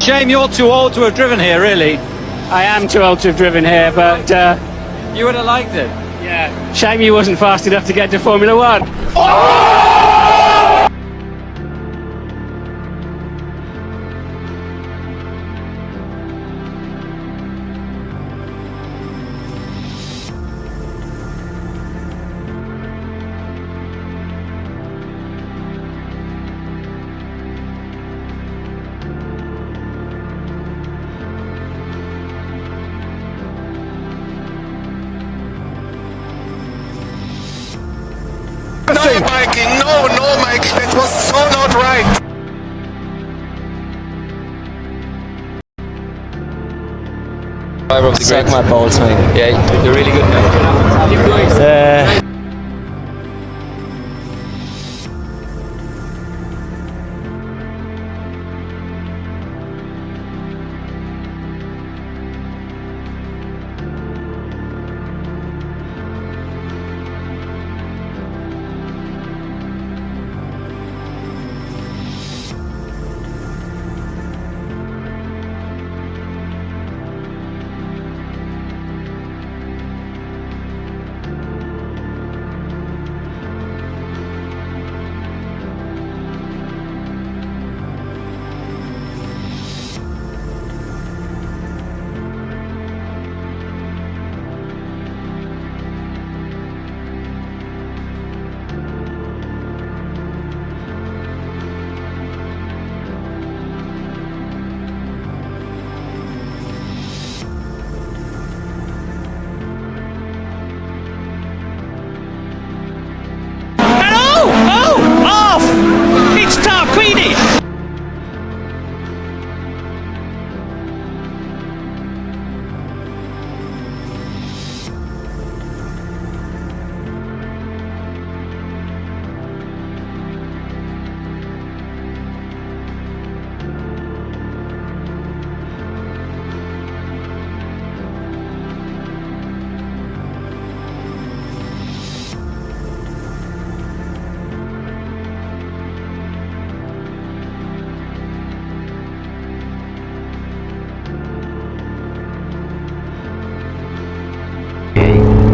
Shame you're too old to have driven here, really. I am too old to have driven here, but You would have liked it. yeah, shame you wasn't fast enough to get to Formula One. No, Mikey, no, Mike, that was so not right. Suck my balls, mate. Yeah, you're really good, mate.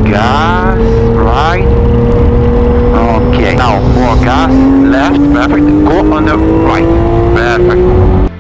Gas, right. Okay, now more gas, left, perfect. Go on the right, perfect.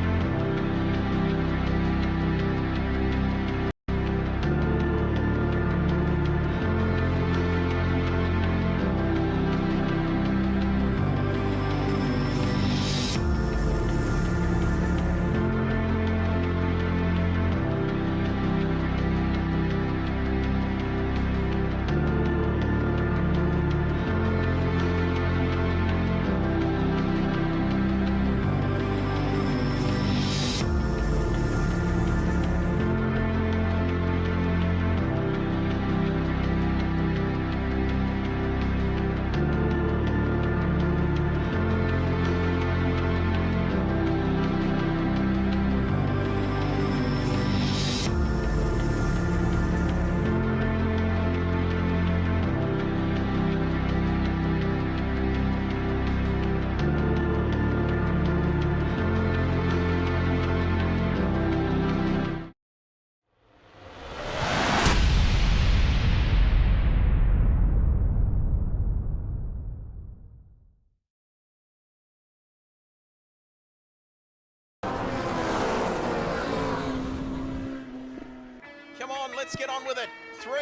Come on, let's get on with it. 3,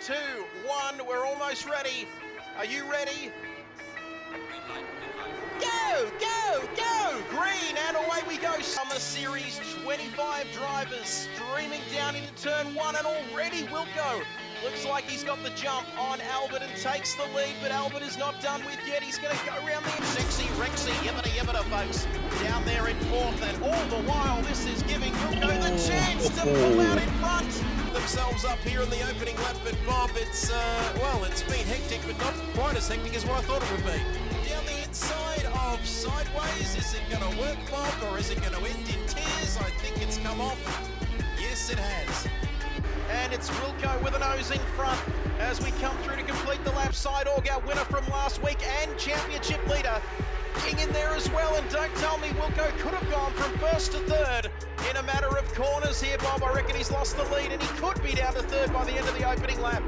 2, 1, we're almost ready. Are you ready? Go, go, go! Green, and away we go. Summer Series 25 drivers streaming down into turn 1, and already Wilco looks like he's got the jump on Albert and takes the lead, but Albert is not done with yet. He's going to go around the sexy Rexy, yibbida, folks, down there in 4th, and all the while this is giving Wilco the chance to pull out in front. Themselves up here in the opening lap, but Bob, it's been hectic, but not quite as hectic as what I thought it would be. Down the inside of Sideways, is it going to work, Bob, or is it going to end in tears? I think it's come off. Yes, it has. And it's Wilco with a nose in front as we come through to complete the lap. Sideorg, our winner from last week and championship leader, King in there as well. And don't tell me Wilco could have gone from 1st to 3rd in a matter of corners here, Bob. I reckon he's lost the lead, and he could be down to third by the end of the opening lap.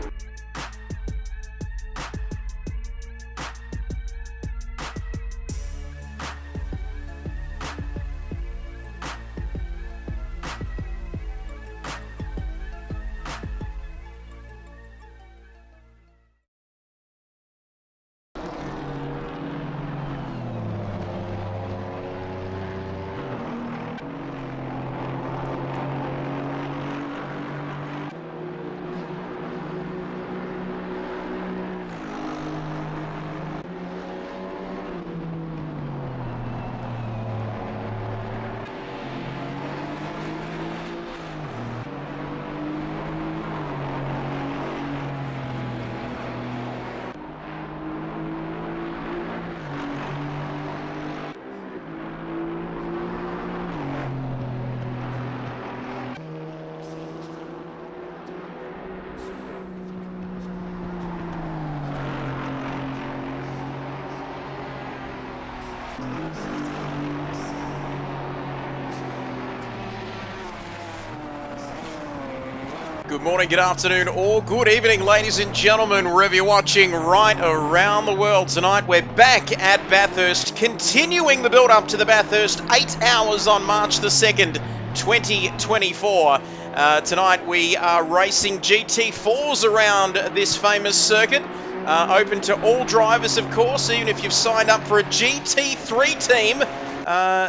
Good morning, good afternoon, or good evening, ladies and gentlemen, wherever you're watching right around the world. Tonight we're back at Bathurst, continuing the build-up to the Bathurst 8 hours on March the 2nd, 2024. Tonight we are racing GT4s around this famous circuit. Open to all drivers, of course, even if you've signed up for a GT3 team.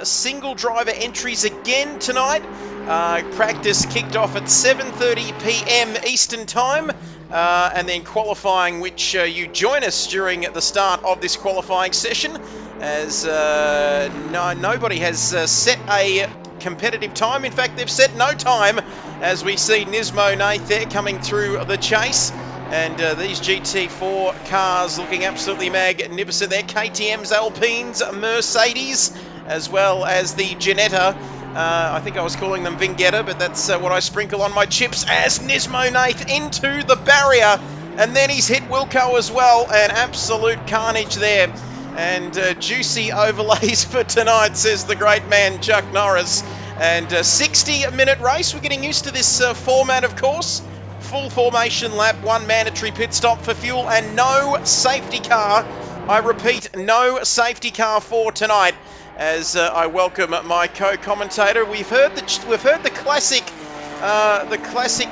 Single driver entries again tonight. Practice kicked off at 7:30 p.m. Eastern Time, and then qualifying, which you join us during the start of this qualifying session, as nobody has set a competitive time. In fact, they've set no time, as we see Nismo Nath there coming through the chase. And these GT4 cars looking absolutely magnificent. They're KTM's, Alpines, Mercedes, as well as the Ginetta. I think I was calling them Vingetta, but that's what I sprinkle on my chips, as Nismo Nath into the barrier. And then he's hit Wilco as well. An absolute carnage there. And juicy overlays for tonight, says the great man Chuck Norris. And 60-minute race. We're getting used to this format, of course. Full formation lap, one mandatory pit stop for fuel, and no safety car. I repeat, no safety car for tonight. As I welcome my co-commentator, we've heard the classic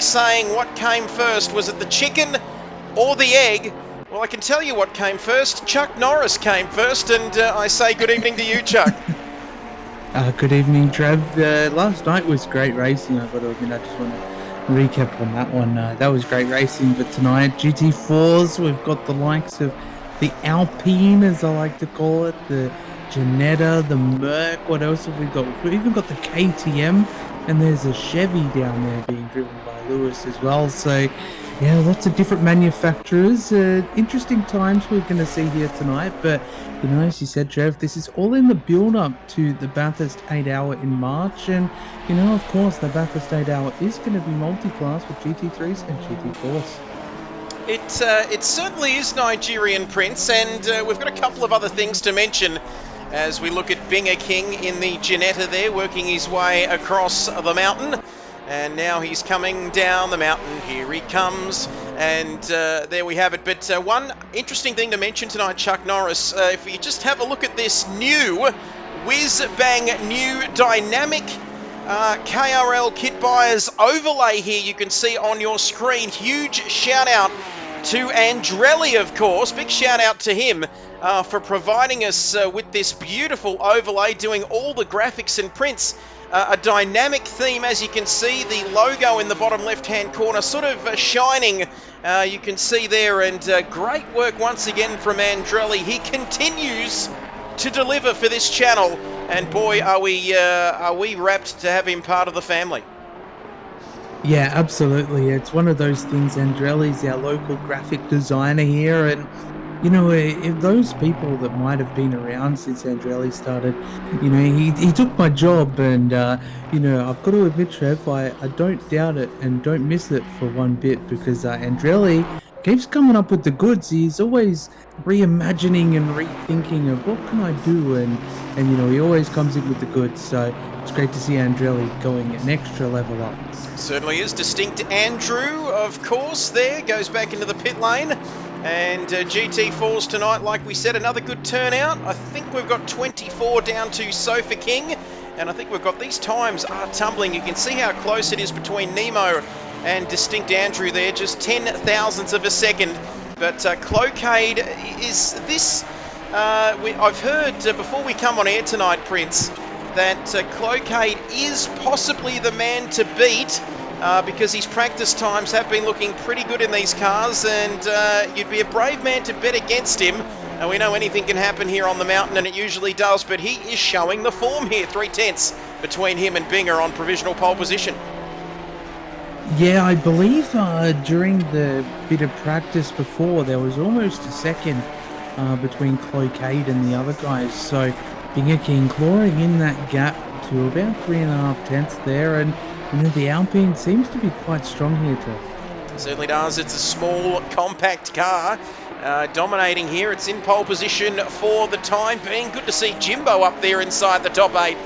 saying, "What came first? Was it the chicken or the egg?" Well, I can tell you what came first. Chuck Norris came first, and I say good evening to you, Chuck. Good evening, Trev. Last night was great racing. I've got to admit, I just want to recap on that one. That was great racing, but tonight GT4s, we've got the likes of the Alpine, as I like to call it, the Ginetta, the Merc. What else have we got? We've even got the KTM, and there's a Chevy down there being driven by Lewis as well. So yeah, lots of different manufacturers. Interesting times we're going to see here tonight, but you know, as you said, Trev, this is all in the build-up to the Bathurst 8 Hour in March, and you know, of course, the Bathurst 8 Hour is going to be multi-class with GT3s and GT4s. It certainly is Nigerian, Prince, and we've got a couple of other things to mention as we look at Binger King in the Ginetta there, working his way across the mountain. And now he's coming down the mountain. Here he comes. And there we have it. But one interesting thing to mention tonight, Chuck Norris, if you just have a look at this new, whiz-bang new dynamic KRL Kit Buyers overlay here, you can see on your screen. Huge shout out to Andrelli, of course. Big shout out to him for providing us with this beautiful overlay, doing all the graphics and prints. A dynamic theme, as you can see, the logo in the bottom left-hand corner sort of shining, you can see there, and great work once again from Andrelli. He continues to deliver for this channel, and boy, are we rapt to have him part of the family. Yeah, absolutely. It's one of those things. Andrelli's our local graphic designer here, and you know, if those people that might have been around since Andrelli started, you know, he took my job, and you know, I've got to admit, Trev, I don't doubt it and don't miss it for one bit, because Andrelli keeps coming up with the goods. He's always reimagining and rethinking of what can I do, and you know, he always comes in with the goods. So it's great to see Andrelli going an extra level up. Certainly is. Distinct Andrew, of course, there goes back into the pit lane. And GT4s tonight, like we said, another good turnout. I think we've got 24 down to Sofa King. And I think we've got these times are tumbling. You can see how close it is between Nemo and Distinct Andrew there, just 10 thousandths of a second. But Clocade is this... I've heard before we come on air tonight, Prince, that Clocade is possibly the man to beat because his practice times have been looking pretty good in these cars, and you'd be a brave man to bet against him. And we know anything can happen here on the mountain, and it usually does, but he is showing the form here. 3/10 between him and Binger on provisional pole position. Yeah, I believe during the bit of practice before, there was almost a second between Clocade and the other guys. So Binger King clawing in that gap to about 3.5 tenths there, and you know, the Alpine seems to be quite strong here, Trev. It certainly does. It's a small, compact car. Dominating here. It's in pole position for the time being. Good to see Jimbo up there inside the top 8.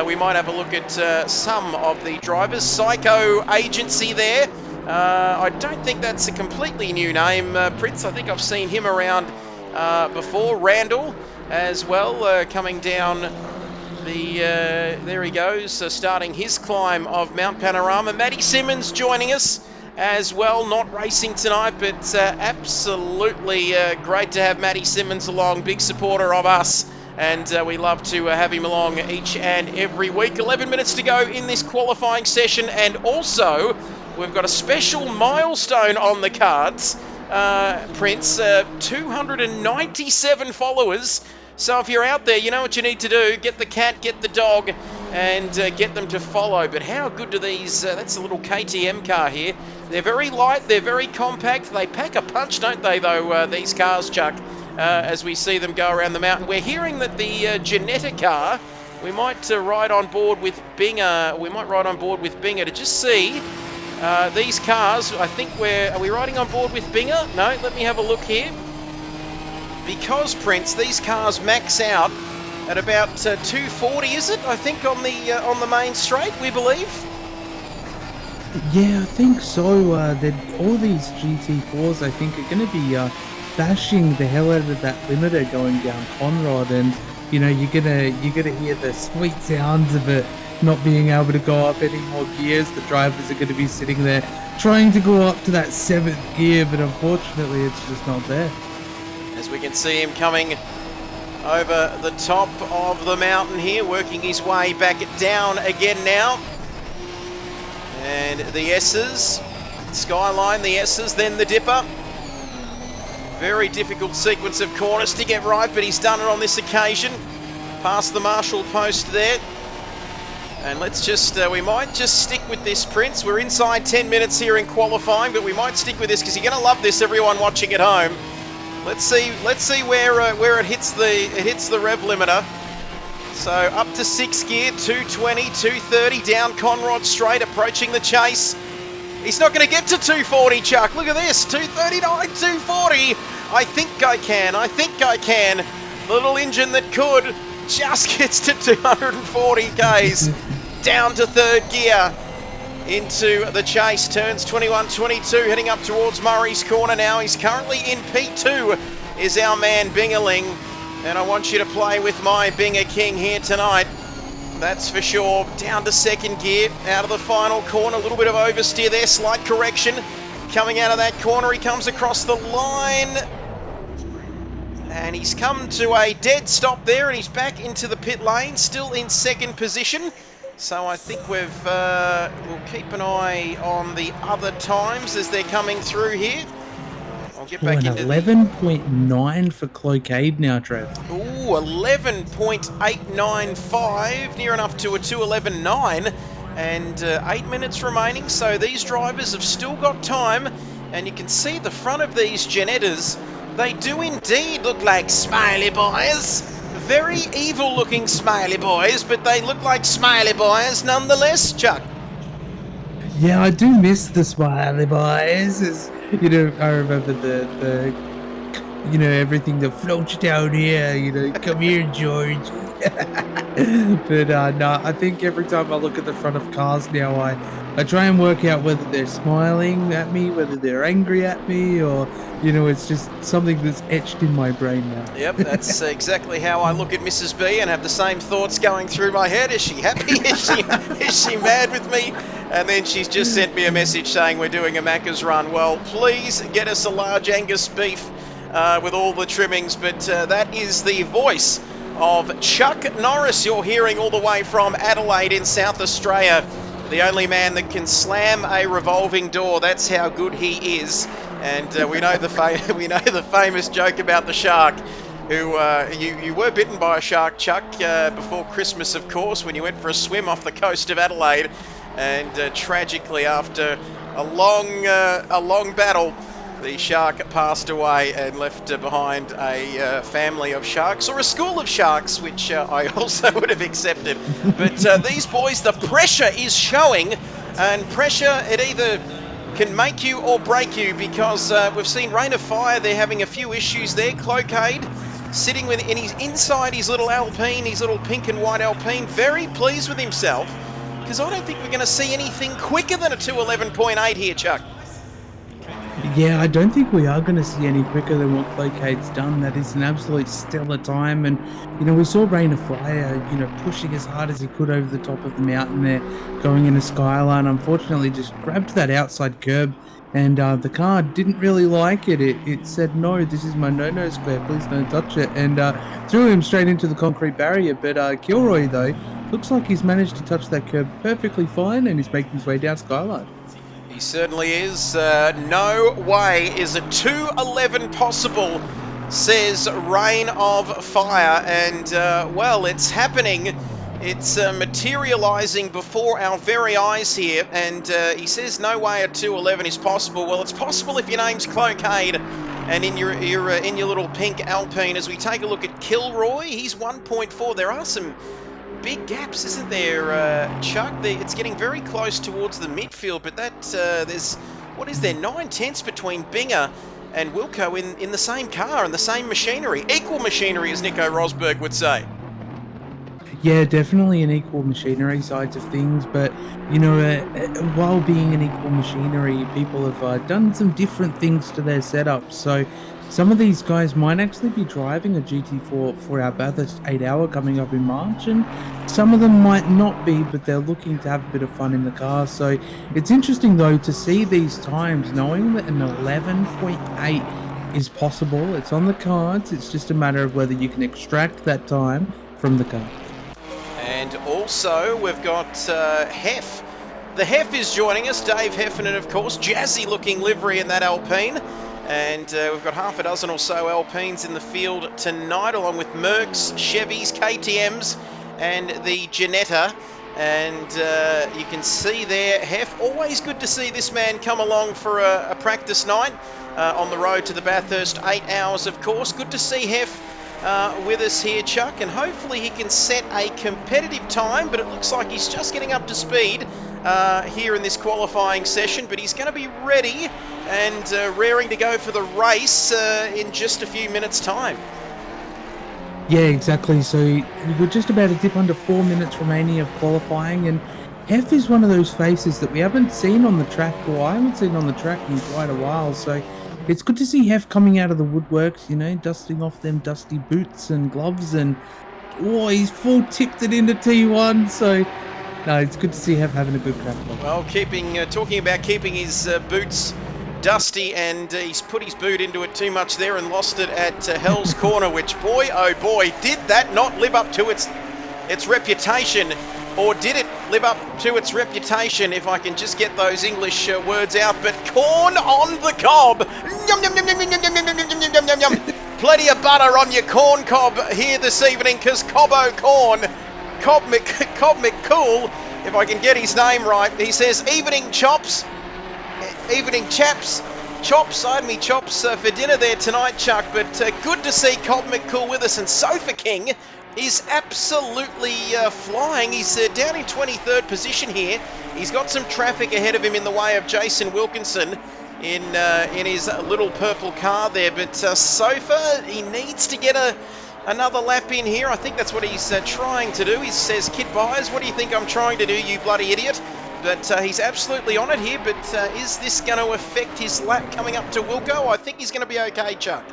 We might have a look at some of the drivers. Psycho Agency there. I don't think that's a completely new name, Prince. I think I've seen him around before. Randall as well, coming down the... there he goes, starting his climb of Mount Panorama. Matty Simmons joining us as well, not racing tonight, but absolutely great to have Matty Simmons along, big supporter of us, and we love to have him along each and every week. 11 minutes to go in this qualifying session, and also we've got a special milestone on the cards, Prince, 297 followers. So if you're out there, you know what you need to do. Get the cat, get the dog, and get them to follow. But how good do these... that's a little KTM car here. They're very light, they're very compact. They pack a punch, don't they, though, these cars, Chuck, as we see them go around the mountain. We're hearing that the Janetta car, we might ride on board with Binger. We might ride on board with Binger to just see these cars. I think are we riding on board with Binger? No, let me have a look here. Because, Prince, these cars max out at about 240, is it? I think on the main straight, we believe. Yeah, I think so. That all these GT4s, I think, are going to be bashing the hell out of that limiter going down Conrod, and you know, you're gonna hear the sweet sounds of it not being able to go up any more gears. The drivers are going to be sitting there trying to go up to that 7th gear, but unfortunately, it's just not there. As we can see him coming over the top of the mountain here, working his way back down again now. And the S's, Skyline, the S's, then the Dipper. Very difficult sequence of corners to get right, but he's done it on this occasion. Past the Marshall post there. And let's just, we might just stick with this, Prince. We're inside 10 minutes here in qualifying, but we might stick with this because you're going to love this, everyone watching at home. Let's see where it hits the rev limiter. So up to 6th gear, 220, 230, down Conrod straight, approaching the chase. He's not going to get to 240, Chuck. Look at this, 239, 240. I think I can. The little engine that could just gets to 240 Ks. Down to 3rd gear. Into the chase, turns 21, 22, heading up towards Murray's Corner now. He's currently in P2, is our man Bingerling. And I want you to play with my Binger King here tonight. That's for sure. Down to 2nd gear, out of the final corner. A little bit of oversteer there, slight correction. Coming out of that corner, he comes across the line. And he's come to a dead stop there, and he's back into the pit lane, still in 2nd position. So I think we'll keep an eye on the other times as they're coming through here. I'll get back into 11.9 for Clocade now, Trev. Ooh, 11.895, near enough to a 2:11.9, and 8 minutes remaining. So these drivers have still got time, and you can see the front of these Janettas. They do indeed look like smiley boys. Very evil looking smiley boys, but they look like smiley boys nonetheless, Chuck. Yeah, I do miss the smiley boys. you know, I remember the you know, everything that floats down here, you know, come here, George. But no, I think every time I look at the front of cars now, I try and work out whether they're smiling at me, whether they're angry at me, or, you know, it's just something that's etched in my brain now. Yep, that's exactly how I look at Mrs. B and have the same thoughts going through my head. Is she happy? Is she mad with me? And then she's just sent me a message saying we're doing a Macca's run. Well, please get us a large Angus beef with all the trimmings. But that is the voice of Chuck Norris you're hearing all the way from Adelaide in South Australia. The only man that can slam a revolving door. That's how good he is. And we know the famous joke about the shark. Who you were bitten by a shark, Chuck, before Christmas, of course, when you went for a swim off the coast of Adelaide, and tragically, after a long battle, the shark passed away and left behind a family of sharks, or a school of sharks, which I also would have accepted. But these boys, the pressure is showing, and pressure, it either can make you or break you, because we've seen Rain of Fire, they're having a few issues there. Cloquet sitting inside his little Alpine, his little pink and white Alpine, very pleased with himself, because I don't think we're going to see anything quicker than a 2:11.8 here, Chuck. Yeah, I don't think we are going to see any quicker than what Cloquet's done. That is an absolute stellar time. And, you know, we saw Rain of Fire, you know, pushing as hard as he could over the top of the mountain there, going into Skyline. Unfortunately, just grabbed that outside curb, and the car didn't really like it. It said, no, this is my no-no square, please don't touch it, and threw him straight into the concrete barrier. But Kilroy, though, looks like he's managed to touch that curb perfectly fine, and he's making his way down Skyline. He certainly is. No way is a 2:11 possible, says Rain of Fire. And, well, it's happening. It's materialising before our very eyes here. And he says no way a 2:11 is possible. Well, it's possible if your name's Cloquet and in your little pink Alpine. As we take a look at Kilroy, he's 1.4. There are some big gaps, isn't there, Chuck? It's getting very close towards the midfield, but there's, what is there, 9 tenths between Binger and Wilco in the same car and the same machinery. Equal machinery, as Nico Rosberg would say. Yeah, definitely an equal machinery sides of things, but, you know, while being an equal machinery, people have done some different things to their setup. So some of these guys might actually be driving a GT4 for our Bathurst 8-hour coming up in March, and some of them might not be, but they're looking to have a bit of fun in the car. So it's interesting, though, to see these times, knowing that an 11.8 is possible. It's on the cards. It's just a matter of whether you can extract that time from the car. And also, we've got Hef. The Hef is joining us, Dave Heffernan, of course. Jazzy-looking livery in that Alpine. And we've got half a dozen or so Alpines in the field tonight, along with Mercs, Chevys, KTMs, and the Ginetta. And you can see there, Hef, always good to see this man come along for a practice night on the road to the Bathurst 8 hours, of course. Good to see Hef with us here, Chuck, and hopefully he can set a competitive time, but it looks like he's just getting up to speed here in this qualifying session, but he's going to be ready and raring to go for the race in just a few minutes' time. Yeah, exactly. So we're just about a dip under 4 minutes remaining of qualifying, and Hef is one of those faces that we haven't seen on the track, or I haven't seen on the track in quite a while. So it's good to see Hef coming out of the woodworks, you know, dusting off them dusty boots and gloves, and he's full tipped it into T1. So no, it's good to see Hef having a good crack. Well, talking about keeping his boots dusty, and he's put his boot into it too much there and lost it at Hell's Corner, which, boy, oh boy, did that not live up to its reputation, or did it live up to its reputation, if I can just get those English words out. But corn on the cob, yum, yum, yum, yum, yum, yum, yum, yum, yum, yum, yum, yum. Plenty of butter on your corn cob here this evening, because Cobbo Corn, Cobb McCool, if I can get his name right, he says, evening chaps, I had me chops for dinner there tonight, Chuck, but good to see Cobb McCool with us. And Sofa King is absolutely flying. He's down in 23rd position here. He's got some traffic ahead of him in the way of Jason Wilkinson in his little purple car there. But so far, he needs to get another lap in here. I think that's what he's trying to do. He says, "Kid Byers, what do you think I'm trying to do, you bloody idiot?" But he's absolutely on it here. But is this going to affect his lap coming up to Wilco? I think he's going to be okay, Chuck.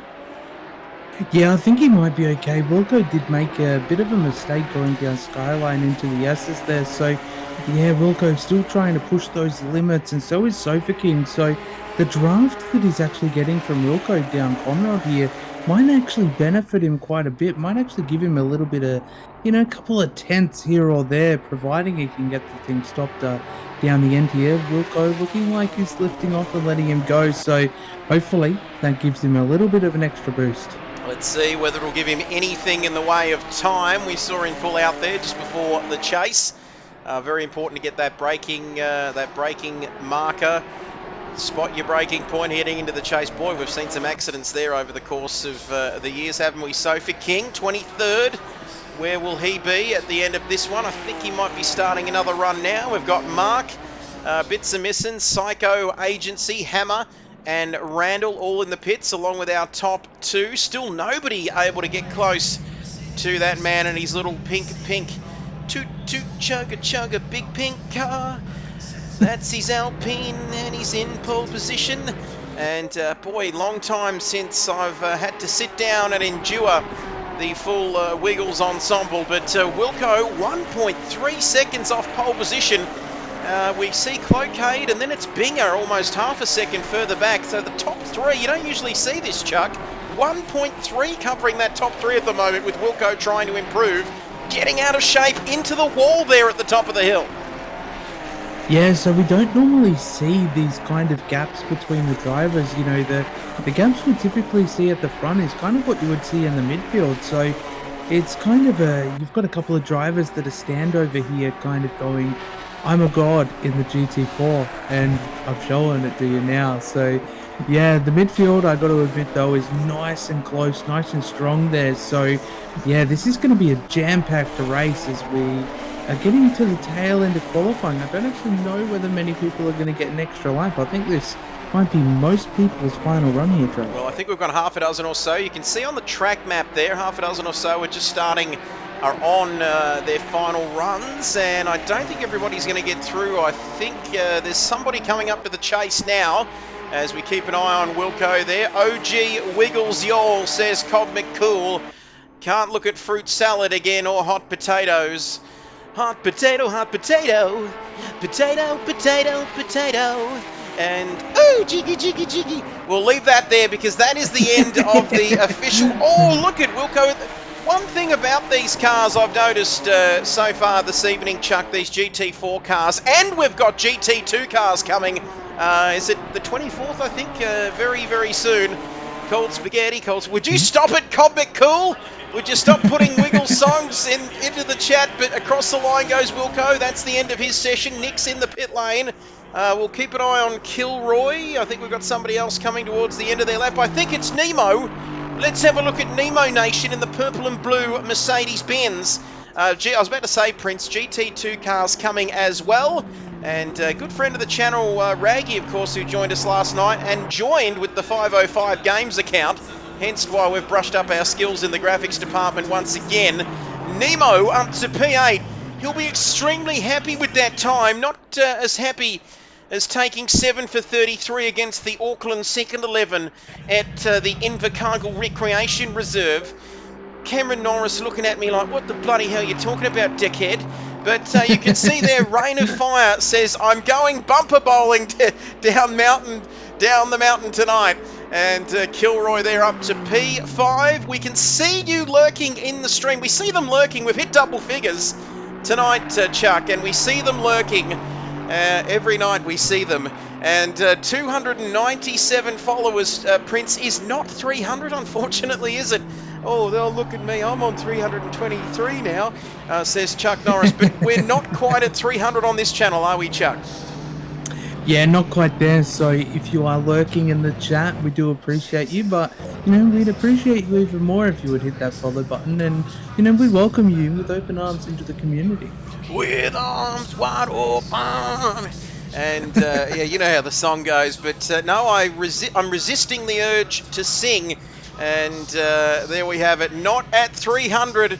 Yeah, I think he might be okay. Wilco did make a bit of a mistake going down Skyline into the S's there. So, yeah, Wilco's still trying to push those limits, and so is Sofa King. So, the draft that he's actually getting from Wilco down Conrod here might actually benefit him quite a bit. Might actually give him a little bit of, a couple of tenths here or there, providing he can get the thing stopped down the end here. Wilco looking like he's lifting off and letting him go. So, hopefully, that gives him a little bit of an extra boost. Let's see whether it'll give him anything in the way of time. We saw him pull out there just before the chase. Very important to get that braking marker. Spot your braking point heading into the chase. Boy, we've seen some accidents there over the course of the years, haven't we? Sofa King, 23rd. Where will he be at the end of this one? I think he might be starting another run now. We've got Mark, Bits of Missing, Psycho Agency, Hammer, and Randall all in the pits along with our top two. Still nobody able to get close to that man and his little pink toot chugga big pink car. That's his Alpine and he's in pole position. And boy, long time since I've had to sit down and endure the full Wiggles ensemble. But Wilco 1.3 seconds off pole position. We see Cloquet and then it's Binger almost half a second further back. So the top three, you don't usually see this, Chuck. 1.3 covering that top three at the moment with Wilco trying to improve. Getting out of shape into the wall there at the top of the hill. Yeah, so we don't normally see these kind of gaps between the drivers. The gaps we typically see at the front is kind of what you would see in the midfield. So it's kind of you've got a couple of drivers that are stand over here kind of going, I'm a god in the GT4, and I've shown it to you now. So, yeah, the midfield, I got to admit, though, is nice and close, nice and strong there. So, yeah, this is going to be a jam-packed race as we are getting to the tail end of qualifying. I don't actually know whether many people are going to get an extra lap. I think this might be most people's final run here, Trey. Well, I think we've got half a dozen or so. You can see on the track map there, half a dozen or so are just starting, are on their final runs, and I don't think everybody's going to get through. I think there's somebody coming up to the chase now as we keep an eye on Wilco there. OG Wiggles Y'all, says Cobb McCool. Can't look at fruit salad again or hot potatoes. Hot potato, potato, potato, potato. And, oh, jiggy, jiggy, jiggy. We'll leave that there because that is the end of the official. Oh, look at Wilco. One thing about these cars I've noticed so far this evening, Chuck, these GT4 cars, and we've got GT2 cars coming. Is it the 24th, I think? Very, very soon. Cold Spaghetti, Would you stop it, Cobb McCool? Would you stop putting Wiggle songs into the chat? But across the line goes Wilco. That's the end of his session. Nick's in the pit lane. We'll keep an eye on Kilroy. I think we've got somebody else coming towards the end of their lap. I think it's Nemo. Let's have a look at Nemo Nation in the purple and blue Mercedes-Benz. I was about to say, Prince, GT2 cars coming as well. And a good friend of the channel, Raggy, of course, who joined us last night and joined with the 505 Games account. Hence why we've brushed up our skills in the graphics department once again. Nemo up to P8. He'll be extremely happy with that time. Not as happy as taking 7 for 33 against the Auckland Second 11 at the Invercargill Recreation Reserve. Cameron Norris looking at me like, what the bloody hell are you talking about, dickhead? But you can see there, Rain of Fire says, I'm going bumper bowling down the mountain tonight. And Kilroy there up to P5. We can see you lurking in the stream. We see them lurking. We've hit double figures tonight, Chuck, and we see them lurking. Every night we see them. And 297 followers, Prince, is not 300, unfortunately, is it? Oh, they'll look at me. I'm on 323 now, says Chuck Norris. But we're not quite at 300 on this channel, are we, Chuck? Yeah, not quite there. So if you are lurking in the chat, we do appreciate you. But, we'd appreciate you even more if you would hit that follow button. And, we welcome you with open arms into the community. With arms wide open. And yeah, you know how the song goes, but no, I'm resisting the urge to sing, and there we have it. Not at 300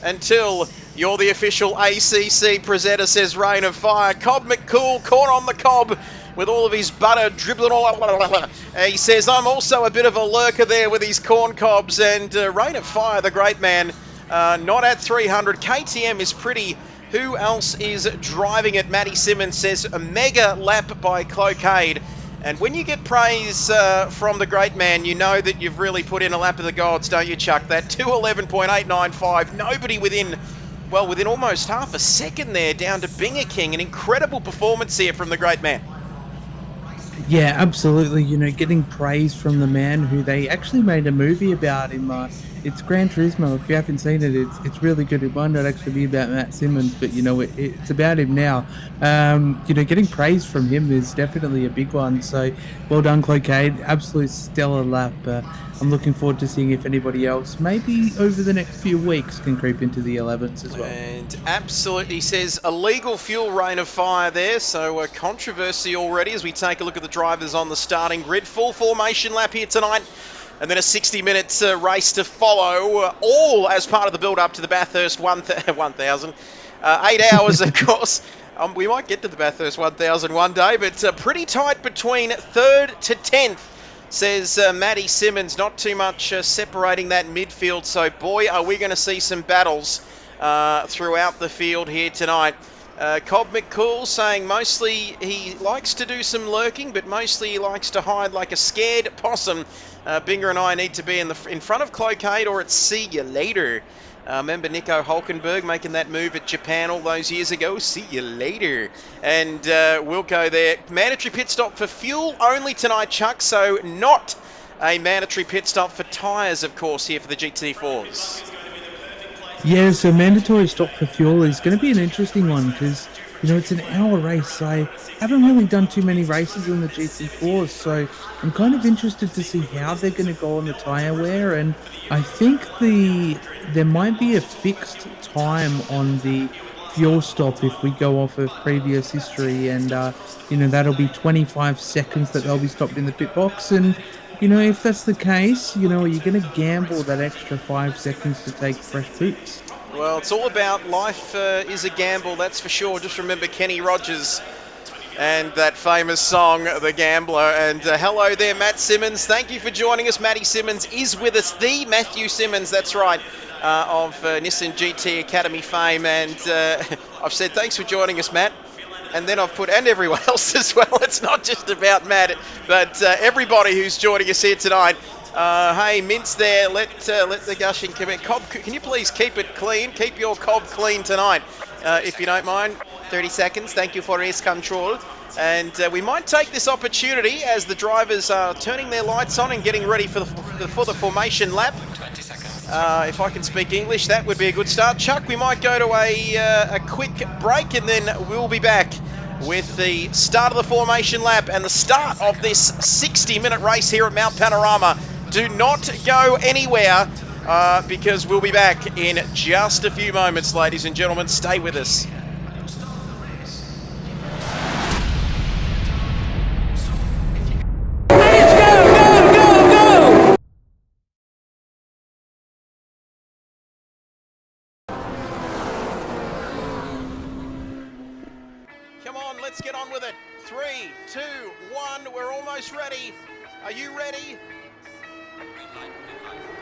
until you're the official ACC presenter, says Rain of Fire. Cobb McCool, corn on the cob, with all of his butter dribbling all over. He says, I'm also a bit of a lurker there with his corn cobs, and Rain of Fire, the great man, not at 300. KTM is pretty. Who else is driving it? Matty Simmons says a mega lap by Clocaid. And when you get praise from the great man, you know that you've really put in a lap of the gods, don't you, Chuck? That 2:11.895. Nobody within almost half a second there, down to Binger King. An incredible performance here from the great man. Yeah, absolutely. You know, getting praise from the man who they actually made a movie about him. It's Gran Turismo. If you haven't seen it, it's really good. It might not actually be about Matt Simmons, but you know, it's about him now. You know, getting praise from him is definitely a big one. So, well done, Clocaid. Absolute stellar lap. I'm looking forward to seeing if anybody else, maybe over the next few weeks, can creep into the 11s as well. And absolutely says illegal fuel, Rain of Fire there. So controversy already as we take a look at the drivers on the starting grid. Full formation lap here tonight. And then a 60 minutes race to follow, all as part of the build-up to the Bathurst 1000. 8 hours, of course. We might get to the Bathurst 1000 one day, but pretty tight between 3rd to 10th, says Matty Simmons. Not too much separating that midfield, so boy, are we going to see some battles throughout the field here tonight. Cobb McCool saying mostly he likes to do some lurking, but mostly he likes to hide like a scared possum. Binger and I need to be in front of Clocaid, or it's see you later. Remember Nico Hulkenberg making that move at Japan all those years ago? See you later. And Wilco there. Mandatory pit stop for fuel only tonight, Chuck, so not a mandatory pit stop for tyres, of course, here for the GT4s. Yeah, so mandatory stop for fuel is going to be an interesting one because, you know, it's an hour race. I haven't really done too many races in the GT4s, so I'm kind of interested to see how they're going to go on the tyre wear. And I think there might be a fixed time on the fuel stop if we go off of previous history, and you know, that'll be 25 seconds that they'll be stopped in the pit box. And you know, if that's the case, you know, are you going to gamble that extra 5 seconds to take fresh boots? Well, it's all about life is a gamble, that's for sure. Just remember Kenny Rogers and that famous song, The Gambler. And hello there, Matt Simmons. Thank you for joining us. Matty Simmons is with us, the Matthew Simmons, that's right, of Nissan GT Academy fame. And I've said thanks for joining us, Matt. And then I've put, and everyone else as well. It's not just about Matt, but everybody who's joining us here tonight. Hey, Mintz there, let the gushing come in. Cobb, can you please keep it clean? Keep your cob clean tonight, if you don't mind. 30 seconds, thank you for race control. And we might take this opportunity as the drivers are turning their lights on and getting ready for the formation lap. 20 seconds. If I can speak English, that would be a good start. Chuck, we might go to a quick break and then we'll be back with the start of the formation lap and the start of this 60-minute race here at Mount Panorama. Do not go anywhere because we'll be back in just a few moments, ladies and gentlemen. Stay with us. Let's get on with it. 3, 2, 1. We're almost ready. Are you ready?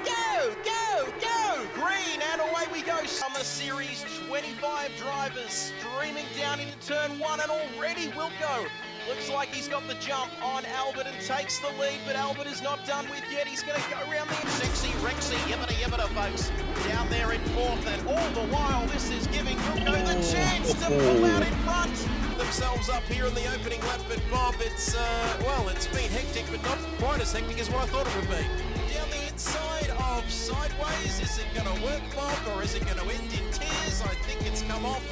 Go, go, go! Green, and away we go. Summer Series 25 drivers streaming down into turn 1, and already Wilco looks like he's got the jump on Albert and takes the lead, but Albert is not done with yet. He's going to go around there. Sexy Rexy, yibbida, folks, down there in 4th, and all the while this is giving Wilco the chance to pull out in front. Themselves up here in the opening lap, but Bob, it's well, it's been hectic, but not quite as hectic as what I thought it would be. Down the inside of Sideways, is it going to work, Bob, or is it going to end in tears? I think it's come off.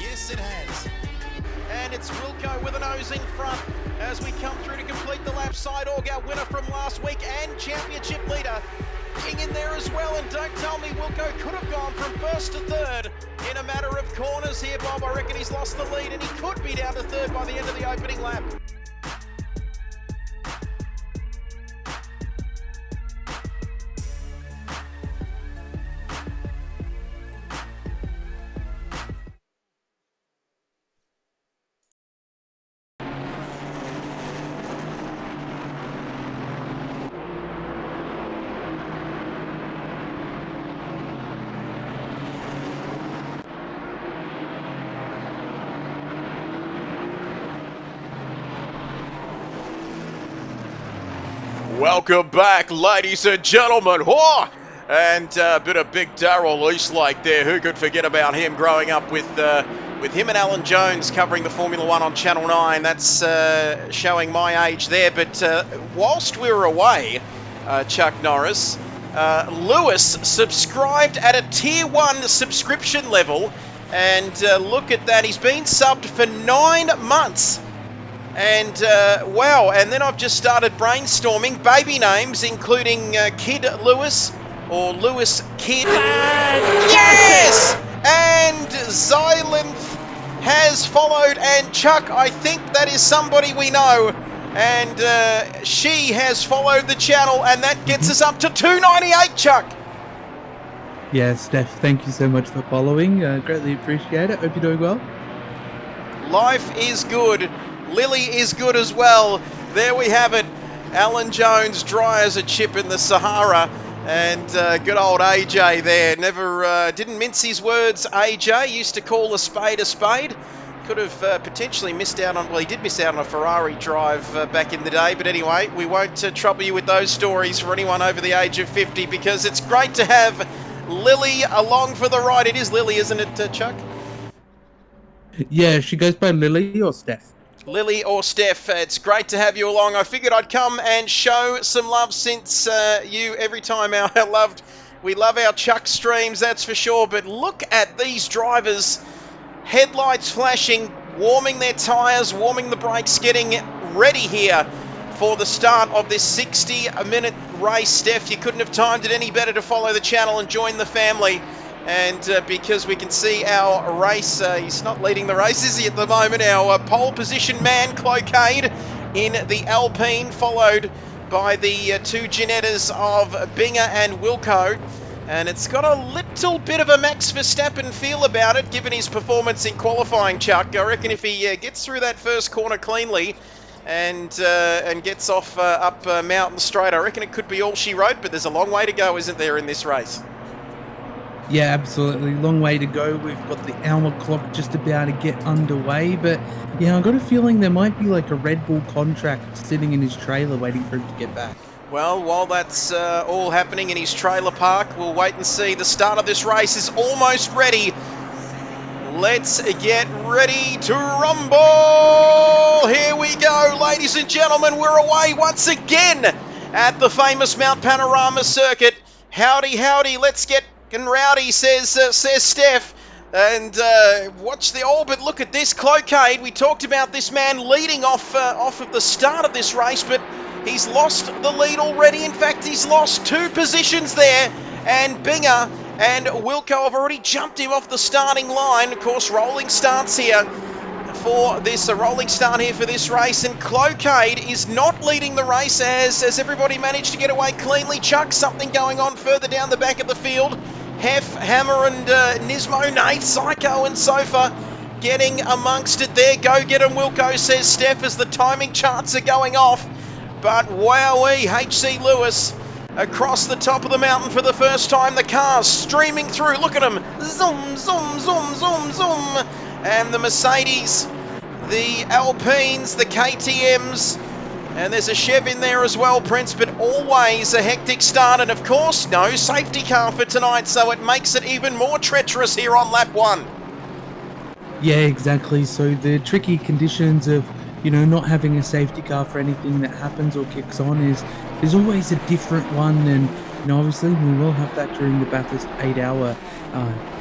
Yes, it has. And it's Wilco with a nose in front as we come through to complete the lap. Sideorg, our winner from last week and championship leader, lurking in there as well. And don't tell me Wilco could have gone from first to third in a matter of corners here, Bob. I reckon he's lost the lead, and he could be down to third by the end of the opening lap. Welcome back, ladies and gentlemen. Whoa! And a bit of big Darrell Eastlake there. Who could forget about him growing up with him and Alan Jones covering the Formula One on Channel 9. That's showing my age there. But whilst we were away, Chuck Norris, Lewis subscribed at a Tier 1 subscription level. And look at that. He's been subbed for 9 months. And wow, and then I've just started brainstorming baby names, including Kid Lewis or Lewis Kid. Yes! And Xylanth has followed, and Chuck, I think that is somebody we know. And she has followed the channel, and that gets us up to 298, Chuck. Yeah, Steph, thank you so much for following. Greatly appreciate it. Hope you're doing well. Life is good. Lily is good as well. There we have it. Alan Jones, dry as a chip in the Sahara. And good old AJ there. Never, didn't mince his words, AJ. Used to call a spade a spade. Could have potentially missed out on, well, he did miss out on a Ferrari drive back in the day. But anyway, we won't trouble you with those stories for anyone over the age of 50, because it's great to have Lily along for the ride. It is Lily, isn't it, Chuck? Yeah, she goes by Lily or Steph. Lily or Steph, it's great to have you along. I figured I'd come and show some love, since you, every time we love our Chuck streams, that's for sure. But look at these drivers, headlights flashing, warming their tyres, warming the brakes, getting ready here for the start of this 60-minute race. Steph, you couldn't have timed it any better to follow the channel and join the family. And because we can see our race, he's not leading the race, is he, at the moment? Our pole position man, Clocaid, in the Alpine, followed by the two Ginettas of Binger and Wilco. And it's got a little bit of a Max Verstappen feel about it, given his performance in qualifying, Chuck. I reckon if he gets through that first corner cleanly and gets off up Mountain Straight, I reckon it could be all she wrote. But there's a long way to go, isn't there, in this race? Yeah, absolutely. Long way to go. We've got the hour clock just about to get underway. But yeah, I've got a feeling there might be like a Red Bull contract sitting in his trailer waiting for him to get back. Well, while that's all happening in his trailer park, we'll wait and see. The start of this race is almost ready. Let's get ready to rumble. Here we go, ladies and gentlemen. We're away once again at the famous Mount Panorama circuit. Howdy, howdy. Let's get and rowdy, says Steph. And watch the but look at this Clocaid. We talked about this man leading off of the start of this race, but he's lost the lead already. In fact, he's lost 2 positions there. And Binger and Wilco have already jumped him off the starting line. Of course, rolling starts here for this, a rolling start here for this race. And Clocaid is not leading the race, as everybody managed to get away cleanly. Chuck, something going on further down the back of the field. Hef, Hammer and Nismo, Nate, Psycho and Sofa getting amongst it there. Go get him, Wilco, says Steph, as the timing charts are going off. But wowee, HC Lewis across the top of the mountain for the first time. The cars streaming through. Look at them. Zoom, zoom, zoom, zoom, zoom. And the Mercedes, the Alpines, the KTMs, and there's a Chev in there as well, Prince, but always a hectic start. And of course, no safety car for tonight, so it makes it even more treacherous here on lap 1. Yeah, exactly. So the tricky conditions of, not having a safety car for anything that happens or kicks on is always a different one. And, obviously we will have that during the Bathurst 8-hour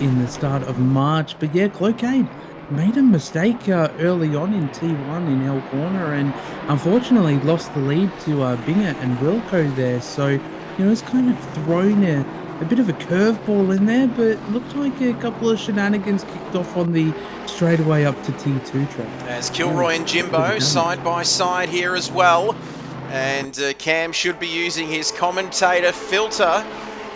in the start of March. But yeah, Clocaid made a mistake early on in T1 in Hell Corner, and unfortunately lost the lead to Binger and Wilco there. So it's kind of thrown a bit of a curveball in there, but looked like a couple of shenanigans kicked off on the straightaway up to T2 track. As Kilroy and Jimbo side by side here as well. And Cam should be using his commentator filter,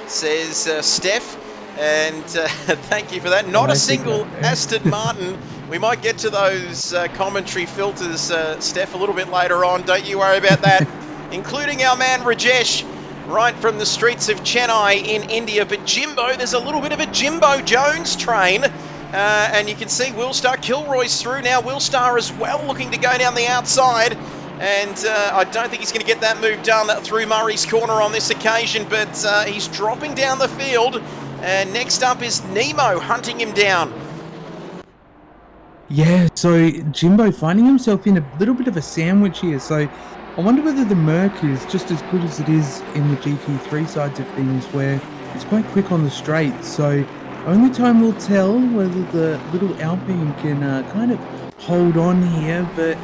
says Steph. And thank you for that. Not a single Aston Martin. We might get to those commentary filters, Steph, a little bit later on. Don't you worry about that. Including our man Rajesh, right from the streets of Chennai in India. But Jimbo, there's a little bit of a Jimbo Jones train. And you can see Willstar, Kilroy's through now. Willstar as well looking to go down the outside. And I don't think he's going to get that move done through Murray's corner on this occasion. But he's dropping down the field. And next up is Nemo hunting him down. Yeah, so Jimbo finding himself in a little bit of a sandwich here. So I wonder whether the Merc is just as good as it is in the GT3 sides of things, where it's quite quick on the straight. So only time will tell whether the little Alpine can kind of hold on here. But,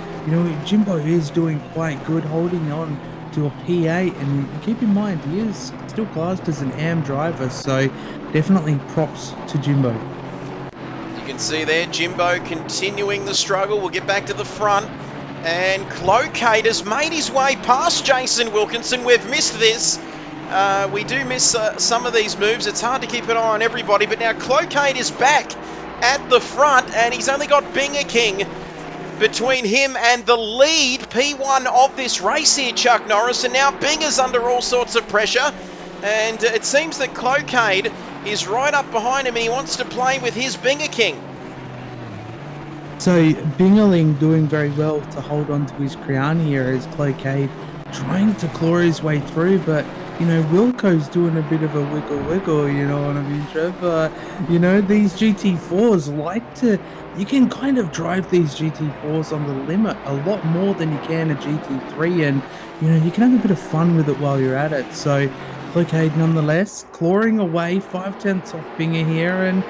Jimbo is doing quite good holding on to a P8. And keep in mind, he is still classed as an AM driver. So definitely props to Jimbo. You can see there, Jimbo continuing the struggle. We'll get back to the front. And Clocade has made his way past Jason Wilkinson. We've missed this. We do miss some of these moves. It's hard to keep an eye on everybody. But now Clocade is back at the front. And he's only got Binger King between him and the lead P1 of this race here, Chuck Norris. And now Binger's under all sorts of pressure. And it seems that Clocade is right up behind him and he wants to play with his Binger King. So Bingerling doing very well to hold on to his crown here as Clocade trying to claw his way through, but Wilco's doing a bit of a wiggle, you know what I mean, Trev? These GT4s you can kind of drive these GT4s on the limit a lot more than you can a GT3, and you can have a bit of fun with it while you're at it. So Clocade nonetheless clawing away 5/10 off Binger here, and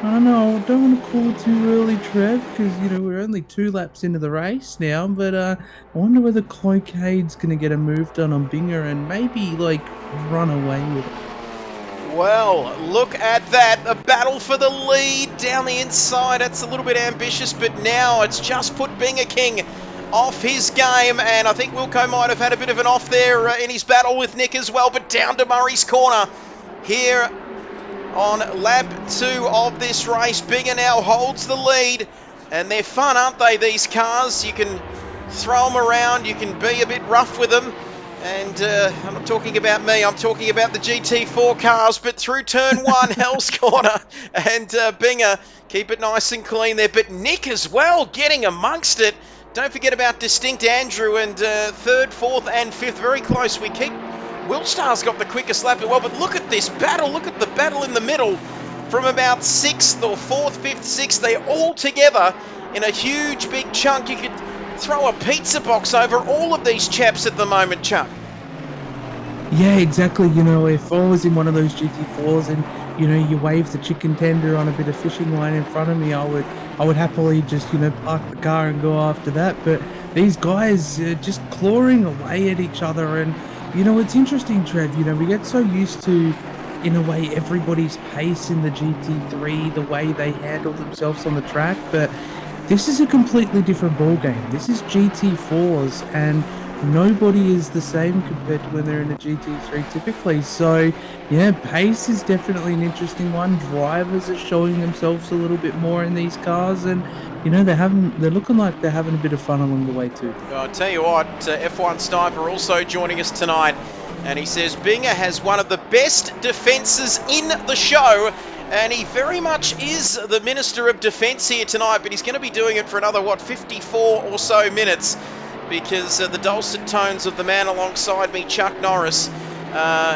I don't know, I don't want to call it too early, Trev, because, we're only 2 laps into the race now, but I wonder whether Clocade's going to get a move done on Binger and maybe, run away with it. Well, look at that. A battle for the lead down the inside. That's a little bit ambitious, but now it's just put Binger King off his game, and I think Wilco might have had a bit of an off there in his battle with Nick as well, but down to Murray's corner here on lap 2 of this race. Binger now holds the lead, and they're fun, aren't they, these cars? You can throw them around, you can be a bit rough with them, and I'm not talking about me, I'm talking about the GT4 cars. But through turn 1, Hell's Corner, and Binger keep it nice and clean there, but Nick as well getting amongst it. Don't forget about Distinct Andrew, and 3rd, 4th and 5th very close. Willstar's got the quickest lap as well, but look at this battle. Look at the battle in the middle. From about 6th or 4th, 5th, 6th, they're all together in a huge big chunk. You could throw a pizza box over all of these chaps at the moment, Chuck. Yeah, exactly. If I was in one of those GT4s and, you wave the chicken tender on a bit of fishing line in front of me, I would happily just, park the car and go after that. But these guys are just clawing away at each other, and it's interesting, Trev, we get so used to, in a way, everybody's pace in the GT3, the way they handle themselves on the track, but this is a completely different ballgame. This is GT4s, and nobody is the same compared to when they're in a GT3 typically. So, yeah, pace is definitely an interesting one. Drivers are showing themselves a little bit more in these cars, and they're looking like they're having a bit of fun along the way too. I'll tell you what, F1 Sniper also joining us tonight, and he says Binger has one of the best defences in the show, and he very much is the Minister of Defence here tonight, but he's going to be doing it for another, 54 or so minutes, because the dulcet tones of the man alongside me, Chuck Norris,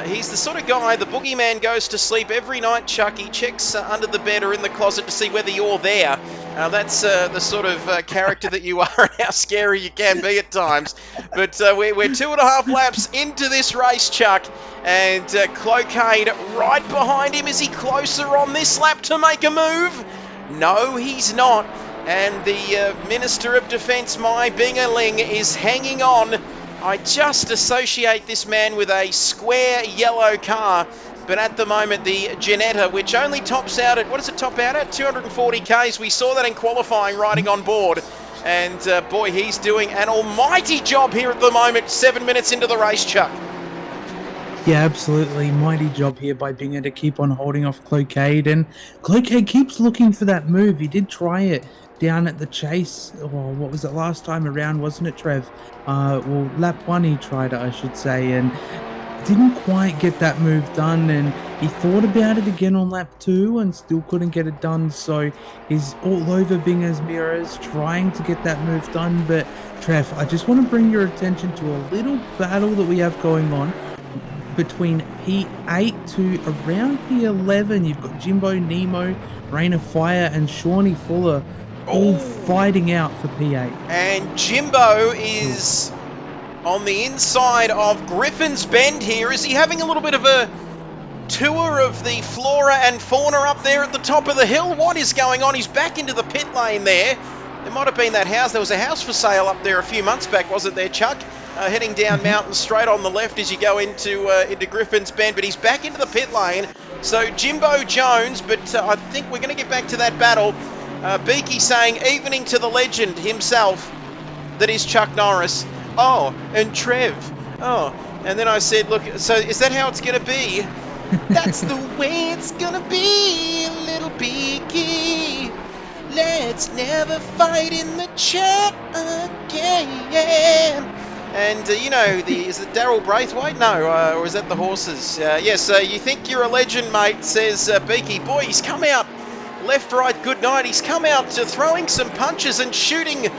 he's the sort of guy, the boogeyman goes to sleep every night, Chuck. He checks under the bed or in the closet to see whether you're there. That's the sort of character that you are and how scary you can be at times. But we're 2.5 laps into this race, Chuck. And Clocade right behind him. Is he closer on this lap to make a move? No, he's not. And the Minister of Defence, my Bingerling, is hanging on I just associate this man with a square yellow car, but at the moment the Ginetta, which only tops out at, what does it top out at? 240 Ks. We saw that in qualifying riding on board, and boy, he's doing an almighty job here at the moment, 7 minutes into the race, Chuck. Yeah, absolutely. Mighty job here by Binger to keep on holding off Cloquet, and Cloquet keeps looking for that move. He did try it down at the chase, or what was it, last time around, wasn't it, Trev? Well, lap 1 he tried it, I should say, and didn't quite get that move done, and he thought about it again on lap 2 and still couldn't get it done, so he's all over Binger's mirrors trying to get that move done. But Trev, I just want to bring your attention to a little battle that we have going on between P8 to around P11. You've got Jimbo, Nemo, Rain of Fire, and Shawnee Fuller all fighting out for P8. And Jimbo is on the inside of Griffin's Bend here. Is he having a little bit of a tour of the flora and fauna up there at the top of the hill? What is going on? He's back into the pit lane there. There might have been that house. There was a house for sale up there a few months back, wasn't there, Chuck? Heading down Mountain straight on the left as you go into Griffin's Bend, but he's back into the pit lane. So Jimbo Jones, but I think we're going to get back to that battle. Beaky saying, evening to the legend himself, that is Chuck Norris. Oh, and Trev. Oh, and then I said, look, so is that how it's going to be? That's the way it's going to be, little Beaky. Let's never fight in the chat again. And, you know, is it Daryl Braithwaite? No, or is that the horses? Yes, you think you're a legend, mate, says Beaky. Boy, he's come out left, right, good night. He's come out throwing some punches and shooting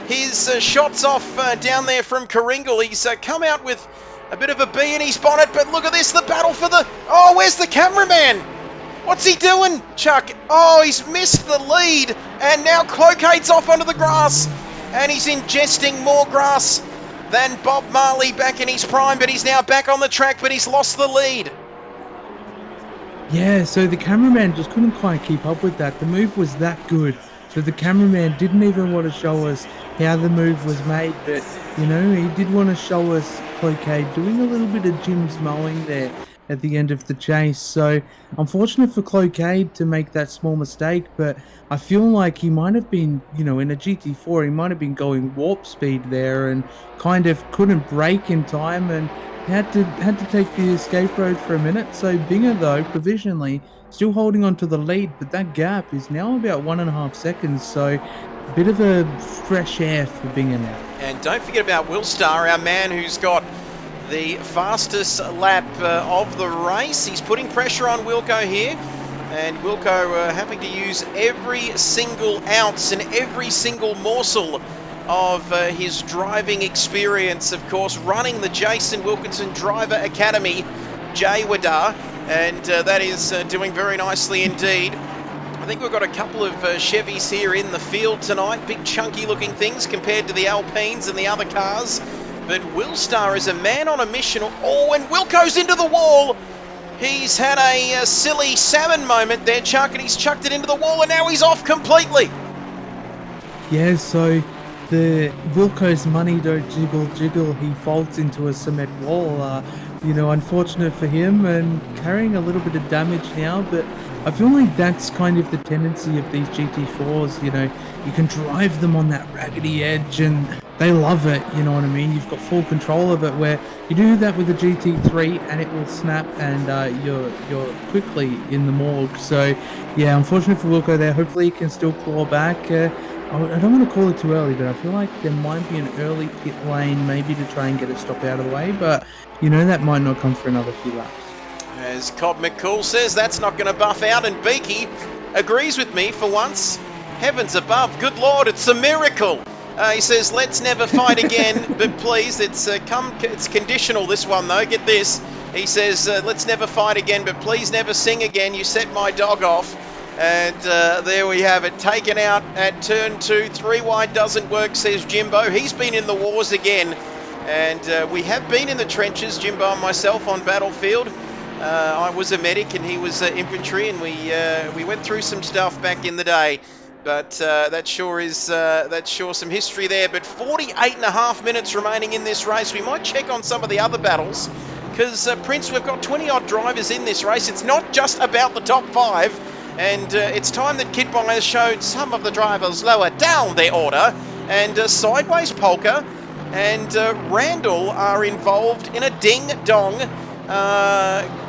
his shots off down there from Karingal. He's come out with a bit of a bee in his bonnet, but look at this, the battle for the... Oh, where's the cameraman? What's he doing, Chuck? Oh, he's missed the lead, and now Cloquet's off onto the grass, and he's ingesting more grass than Bob Marley back in his prime, but he's now back on the track, but he's lost the lead. Yeah, so the cameraman just couldn't quite keep up with that. The move was that good that the cameraman didn't even want to show us how the move was made, but, you know, he did want to show us Cloquet doing a little bit of Jim's mowing there at the end of the chase. So unfortunate for Cloquet to make that small mistake, but I feel like he might have been, you know, in a GT4, he might have been going warp speed there and kind of couldn't brake in time and had to take the escape road for a minute. So Binger, though, provisionally still holding on to the lead, but that gap is now about 1.5 seconds. So a bit of a fresh air for Binger now. And don't forget about Willstar, our man who's got the fastest lap of the race. He's putting pressure on Wilco here, and Wilco having to use every single ounce and every single morsel of his driving experience, of course, running the Jason Wilkinson Driver Academy, JWADA, and that is doing very nicely indeed. I think we've got a couple of Chevys here in the field tonight, big chunky looking things compared to the Alpines and the other cars. But Willstar is a man on a mission. Oh, and Wilco's into the wall. He's had a silly salmon moment there, Chuck, and he's chucked it into the wall, and now he's off completely. Yeah, so the Wilco's money don't jiggle jiggle. He falls into a cement wall. You know, unfortunate for him and carrying a little bit of damage now, but I feel like that's kind of the tendency of these GT4s, you know, you can drive them on that raggedy edge and they love it, you know what I mean? You've got full control of it, where you do that with a GT3 and it will snap and you're quickly in the morgue. So yeah, unfortunate for Wilco there. Hopefully he can still claw back. I don't want to call it too early, but I feel like there might be an early pit lane maybe to try and get a stop out of the way, but you know, that might not come for another few laps. As Cobb McCool says, that's not going to buff out, and Beaky agrees with me for once. Heavens above, good Lord, it's a miracle. He says, let's never fight again, but please, it's conditional, this one though, get this. He says, let's never fight again, but please never sing again, you set my dog off. And there we have it, taken out at turn 2, 3 wide doesn't work, says Jimbo. He's been in the wars again, and we have been in the trenches, Jimbo and myself, on Battlefield. I was a medic and he was infantry, and we went through some stuff back in the day. But that sure is that's sure some history there. But 48.5 minutes remaining in this race. We might check on some of the other battles because Prince, we've got 20 odd drivers in this race. It's not just about the top 5, and it's time that Kit Byers showed some of the drivers lower down their order. And Sideways Polka and Randall are involved in a ding-dong.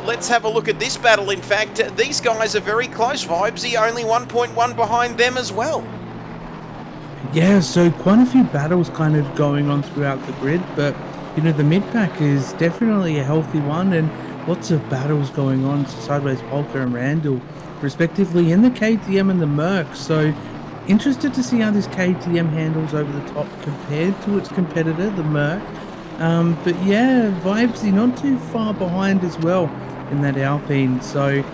Let's have a look at this battle. In fact, these guys are very close. Vibesy only 1.1 behind them as well. Yeah, so quite a few battles kind of going on throughout the grid, but you know, the mid-pack is definitely a healthy one, and lots of battles going on. Sideways Polka and Randall, respectively, in the KTM and the Merc. So interested to see how this KTM handles over the top compared to its competitor, the Merc. But yeah, Vibesy not too far behind as well in that Alpine. So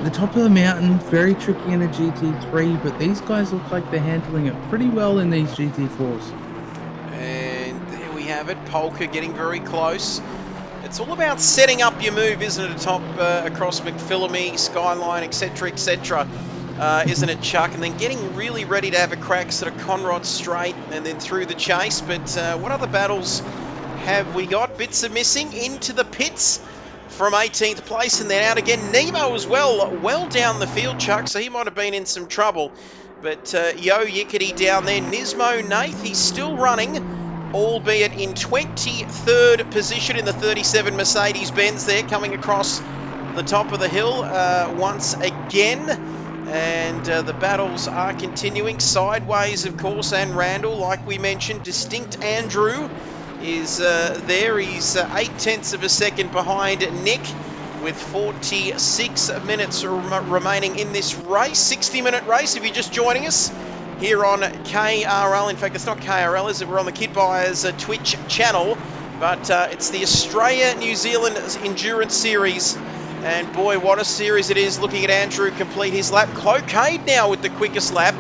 the top of the mountain, very tricky in a GT3, but these guys look like they're handling it pretty well in these GT4s. And there we have it, Polka getting very close. It's all about setting up your move, isn't it, atop across McPhillamy, Skyline, etc., etc., isn't it, Chuck? And then getting really ready to have a crack sort of Conrod straight and then through the chase. But what other battles have we got? Bits are missing into the pits from 18th place and then out again. Nemo as well down the field, Chuck, so he might have been in some trouble. But Yo Yickety down there. Nismo Nath, he's still running, albeit in 23rd position in the 37 Mercedes-Benz there, coming across the top of the hill once again. And the battles are continuing. Sideways, of course, and Randall, like we mentioned. Distinct Andrew is there. He's 0.8 of a second behind Nick with 46 minutes remaining in this race. 60-minute race if you're just joining us here on KRL. In fact, it's not KRL, is it? We're on the Kit Byers Twitch channel, but it's the Australia-New Zealand Endurance Series. And boy, what a series it is, looking at Andrew complete his lap. Cloquet now with the quickest lap,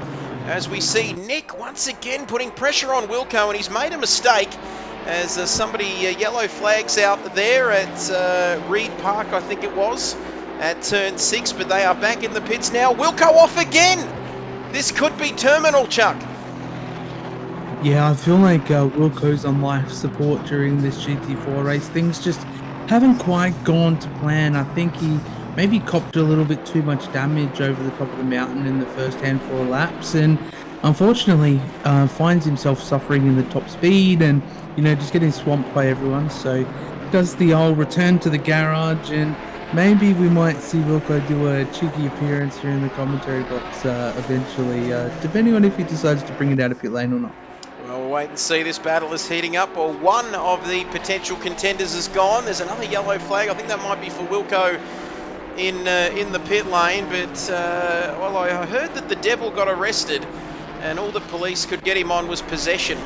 as we see Nick once again putting pressure on Wilco, and he's made a mistake as somebody yellow flags out there at Reed Park, I think it was, at turn 6, but they are back in the pits now. Wilco off again! This could be terminal, Chuck. Yeah, I feel like Wilco's on life support during this GT4 race. Things just haven't quite gone to plan. I think he maybe copped a little bit too much damage over the top of the mountain in the first handful of laps, and unfortunately finds himself suffering in the top speed and, you know, just getting swamped by everyone. So does the old return to the garage, and maybe we might see Wilco do a cheeky appearance here in the commentary box eventually, depending on if he decides to bring it out of pit lane or not. Well, we'll wait and see. This battle is heating up. Well, one of the potential contenders is gone. There's another yellow flag. I think that might be for Wilco in the pit lane. But, well, I heard that the devil got arrested and all the police could get him on was possession.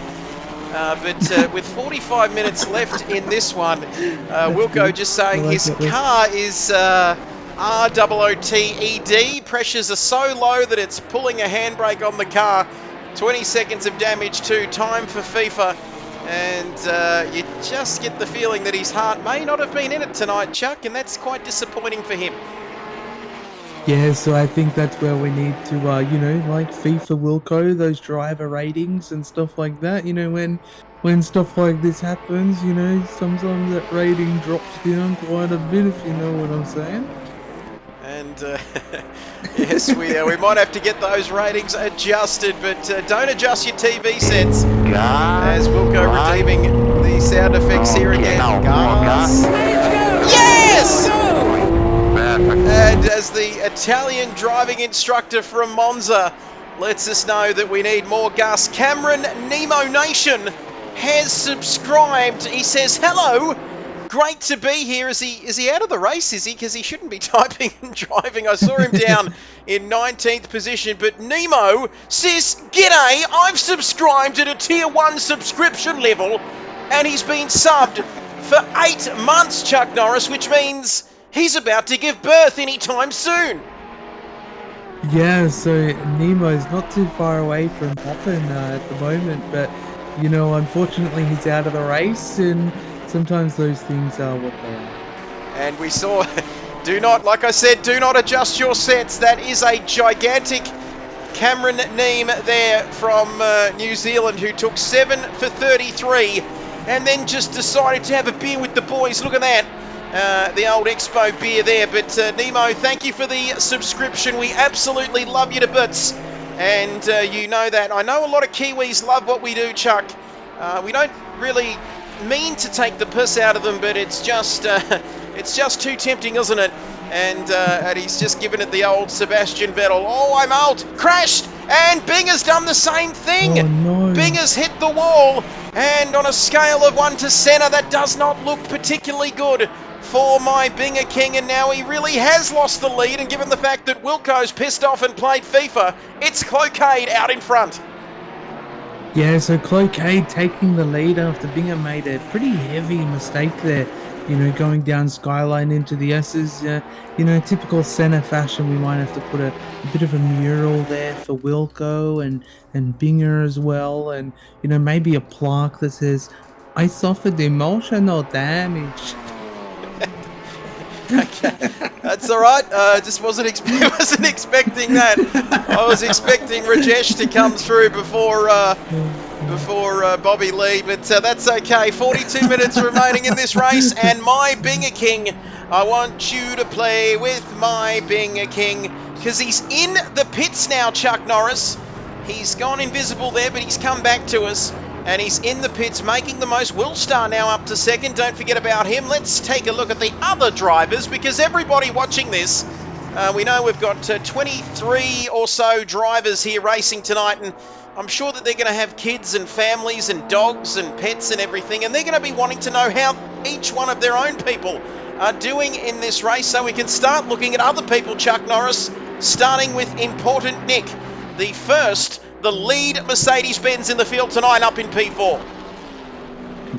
But with 45 minutes left in this one, Wilco just saying his car is ROOTED. Pressures are so low that it's pulling a handbrake on the car. 20 seconds of damage too. Time for FIFA. And you just get the feeling that his heart may not have been in it tonight, Chuck, and that's quite disappointing for him. Yeah, so I think that's where we need to, you know, like FIFA Wilco, those driver ratings and stuff like that. You know, when stuff like this happens, you know, sometimes that rating drops down quite a bit, if you know what I'm saying. And yes, we might have to get those ratings adjusted, but don't adjust your TV sets. As Wilco redeeming the sound effects here again. Gas. Yes! And as the Italian driving instructor from Monza lets us know that we need more gas, Cameron Nemo Nation has subscribed. He says, hello, great to be here. Is he out of the race, is he? Because he shouldn't be typing and driving. I saw him down in 19th position, but Nemo says, g'day, I've subscribed at a tier 1 subscription level, and he's been subbed for 8 months, Chuck Norris, which means he's about to give birth anytime soon. Yeah, so Nemo's not too far away from popping at the moment, but, you know, unfortunately he's out of the race, and sometimes those things are what they are. And we saw, do not, like I said, do not adjust your sets. That is a gigantic Cameron Neem there from New Zealand, who took 7 for 33 and then just decided to have a beer with the boys. Look at that, the old Expo beer there. But Nemo, thank you for the subscription. We absolutely love you to bits, and you know that. I know a lot of Kiwis love what we do, Chuck. We don't really mean to take the piss out of them, but it's just too tempting, isn't it? And he's just given it the old Sebastian Vettel. Oh, I'm out. Crashed. And Bing has done the same thing. Oh, no. Bing has hit the wall. And on a scale of 1 to centre, that does not look particularly good for my Binger King. And now he really has lost the lead. And given the fact that Wilco's pissed off and played FIFA, it's Cloquet out in front. Yeah, so Cloquet taking the lead after Binger made a pretty heavy mistake there. You know, going down Skyline into the S's. You know, typical centre fashion, we might have to put a bit of a mural there for Wilco and Binger as well. And, you know, maybe a plaque that says, "I suffered emotional damage." Okay, that's all right. Just wasn't expecting that. I was expecting Rajesh to come through before Bobby Lee, but that's okay. 42 minutes remaining in this race, and my Binger King, I want you to play with my Binger King, because he's in the pits now, Chuck Norris. He's gone invisible there, but he's come back to us, and he's in the pits making the most. Will Star now up to second. Don't forget about him. Let's take a look at the other drivers, because everybody watching this, we know we've got 23 or so drivers here racing tonight, and I'm sure that they're going to have kids and families and dogs and pets and everything, and they're going to be wanting to know how each one of their own people are doing in this race, so we can start looking at other people, Chuck Norris, starting with Important Nick, the lead Mercedes-Benz in the field tonight up in P4.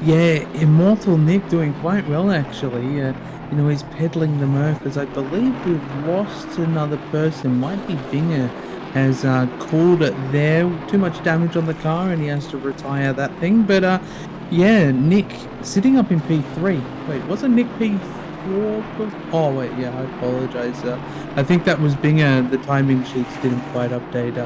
Yeah, Immortal Nick doing quite well, actually. You know, he's peddling the Merc, I believe we've lost another person. Might be Binger has called it there. Too much damage on the car and he has to retire that thing. But yeah, Nick sitting up in P3. Wait, wasn't Nick P4? Oh wait, yeah, I apologize. I think that was Binger. The timing sheets didn't quite update